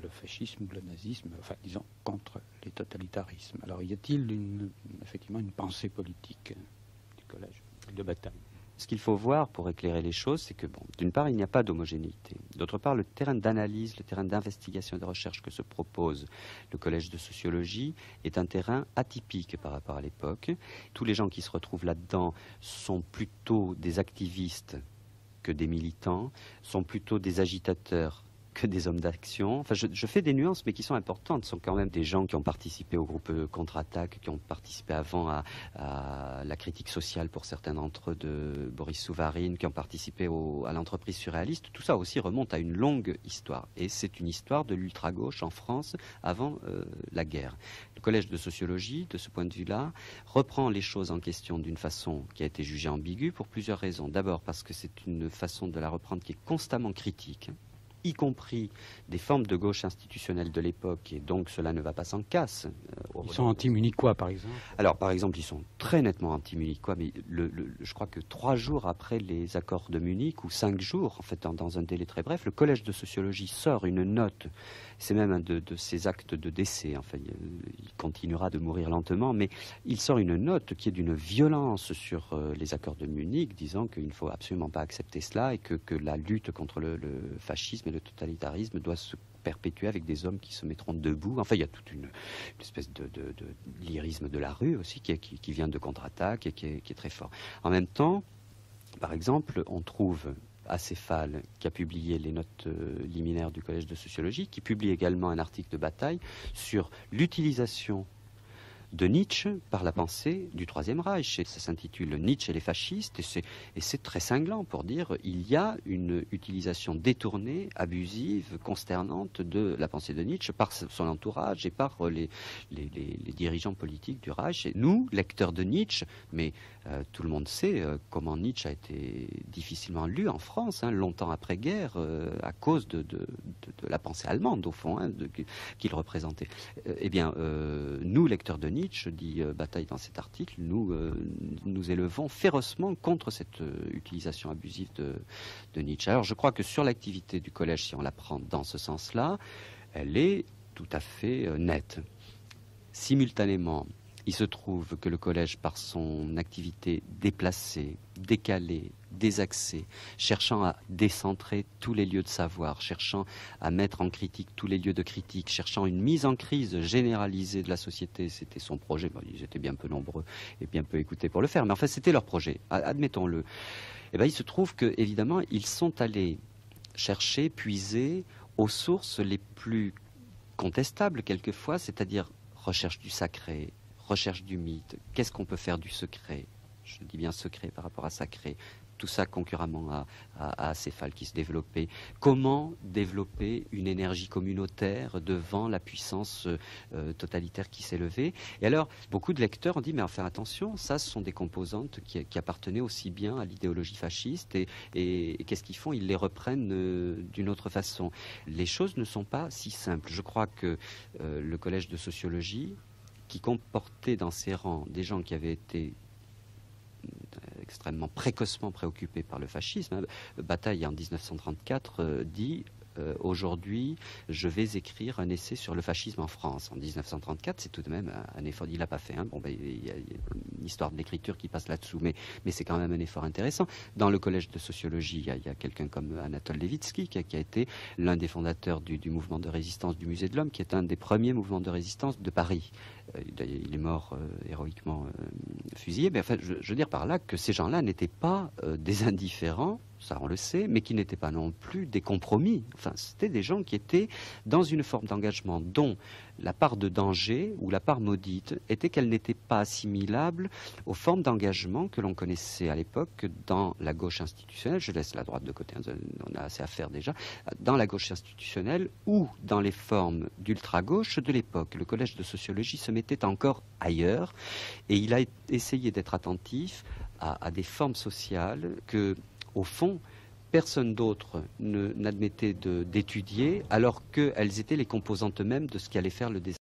le fascisme, le nazisme, enfin disons contre les totalitarismes. Alors y a-t-il effectivement une pensée politique du collège de Bataille? Ce qu'il faut voir pour éclairer les choses, c'est que, bon, d'une part, il n'y a pas d'homogénéité. D'autre part, le terrain d'analyse, le terrain d'investigation et de recherche que se propose le collège de sociologie est un terrain atypique par rapport à l'époque. Tous les gens qui se retrouvent là-dedans sont plutôt des activistes que des militants, sont plutôt des agitateurs que des hommes d'action. Enfin, je fais des nuances, mais qui sont importantes. Ce sont quand même des gens qui ont participé au groupe Contre-Attaque, qui ont participé avant à la critique sociale pour certains d'entre eux de Boris Souvarine, qui ont participé à l'entreprise surréaliste. Tout ça aussi remonte à une longue histoire. Et c'est une histoire de l'ultra-gauche en France avant la guerre. Le collège de sociologie, de ce point de vue-là, reprend les choses en question d'une façon qui a été jugée ambiguë pour plusieurs raisons. D'abord parce que c'est une façon de la reprendre qui est constamment critique, y compris des formes de gauche institutionnelle de l'époque, et donc cela ne va pas sans casse. Ils sont anti-munichois, par exemple? Alors, par exemple, ils sont très nettement anti-munichois, mais je crois que 3 jours après les accords de Munich, ou 5 jours, en fait, dans un délai très bref, le collège de sociologie sort une note. C'est même un de ses actes de décès. Enfin, il continuera de mourir lentement, mais il sort une note qui est d'une violence sur les accords de Munich, disant qu'il ne faut absolument pas accepter cela et que la lutte contre le fascisme et le totalitarisme doit se perpétuer avec des hommes qui se mettront debout. Enfin, il y a toute une espèce de lyrisme de la rue aussi qui vient de Contre-Attaque et qui est très fort. En même temps, par exemple, on trouve Acéphale, qui a publié les notes liminaires du collège de sociologie, qui publie également un article de Bataille sur l'utilisation de Nietzsche par la pensée du Troisième Reich. Et ça s'intitule Nietzsche et les fascistes, et c'est très cinglant pour dire il y a une utilisation détournée, abusive, consternante de la pensée de Nietzsche par son entourage et par les dirigeants politiques du Reich. Et nous, lecteurs de Nietzsche, mais tout le monde sait comment Nietzsche a été difficilement lu en France, longtemps après-guerre, à cause de la pensée allemande, au fond, qu'il représentait. Eh bien, nous, lecteurs de Nietzsche, dit Bataille dans cet article, nous élevons férocement contre cette utilisation abusive de Nietzsche. Alors, je crois que sur l'activité du collège, si on la prend dans ce sens-là, elle est tout à fait nette. Simultanément, il se trouve que le collège, par son activité déplacée, décalée, désaxée, cherchant à décentrer tous les lieux de savoir, cherchant à mettre en critique tous les lieux de critique, cherchant une mise en crise généralisée de la société, c'était son projet. Bon, ils étaient bien peu nombreux et bien peu écoutés pour le faire, mais enfin c'était leur projet, admettons-le. Et bien, il se trouve que, évidemment, ils sont allés chercher, puiser aux sources les plus contestables quelquefois, c'est-à-dire recherche du sacré, recherche du mythe, qu'est-ce qu'on peut faire du secret? Je dis bien secret par rapport à sacré. Tout ça concurremment à Acéphale qui se développait. Comment développer une énergie communautaire devant la puissance totalitaire qui s'élevait? Et alors, beaucoup de lecteurs ont dit, mais enfin attention, ça ce sont des composantes qui appartenaient aussi bien à l'idéologie fasciste, et qu'est-ce qu'ils font? Ils les reprennent d'une autre façon. Les choses ne sont pas si simples. Je crois que le collège de sociologie, qui comportait dans ses rangs des gens qui avaient été extrêmement précocement préoccupés par le fascisme. Bataille, en 1934, dit aujourd'hui, je vais écrire un essai sur le fascisme en France. En 1934, c'est tout de même un effort. Il l'a pas fait. Bon, il y a une histoire de l'écriture qui passe là-dessous, mais c'est quand même un effort intéressant. Dans le collège de sociologie, il y a quelqu'un comme Anatole Levitsky qui a été l'un des fondateurs du mouvement de résistance du Musée de l'Homme, qui est un des premiers mouvements de résistance de Paris. Il est mort héroïquement fusillé. Mais enfin, je veux dire par là que ces gens-là n'étaient pas des indifférents, ça on le sait, mais qui n'étaient pas non plus des compromis. Enfin, c'était des gens qui étaient dans une forme d'engagement dont la part de danger ou la part maudite était qu'elle n'était pas assimilable aux formes d'engagement que l'on connaissait à l'époque dans la gauche institutionnelle. Je laisse la droite de côté, on a assez à faire déjà. Dans la gauche institutionnelle ou dans les formes d'ultra-gauche de l'époque. Le collège de sociologie se mettait encore ailleurs et il a essayé d'être attentif à des formes sociales que, au fond, personne d'autre n'admettait d'étudier, alors qu'elles étaient les composantes mêmes de ce qui allait faire le désastre.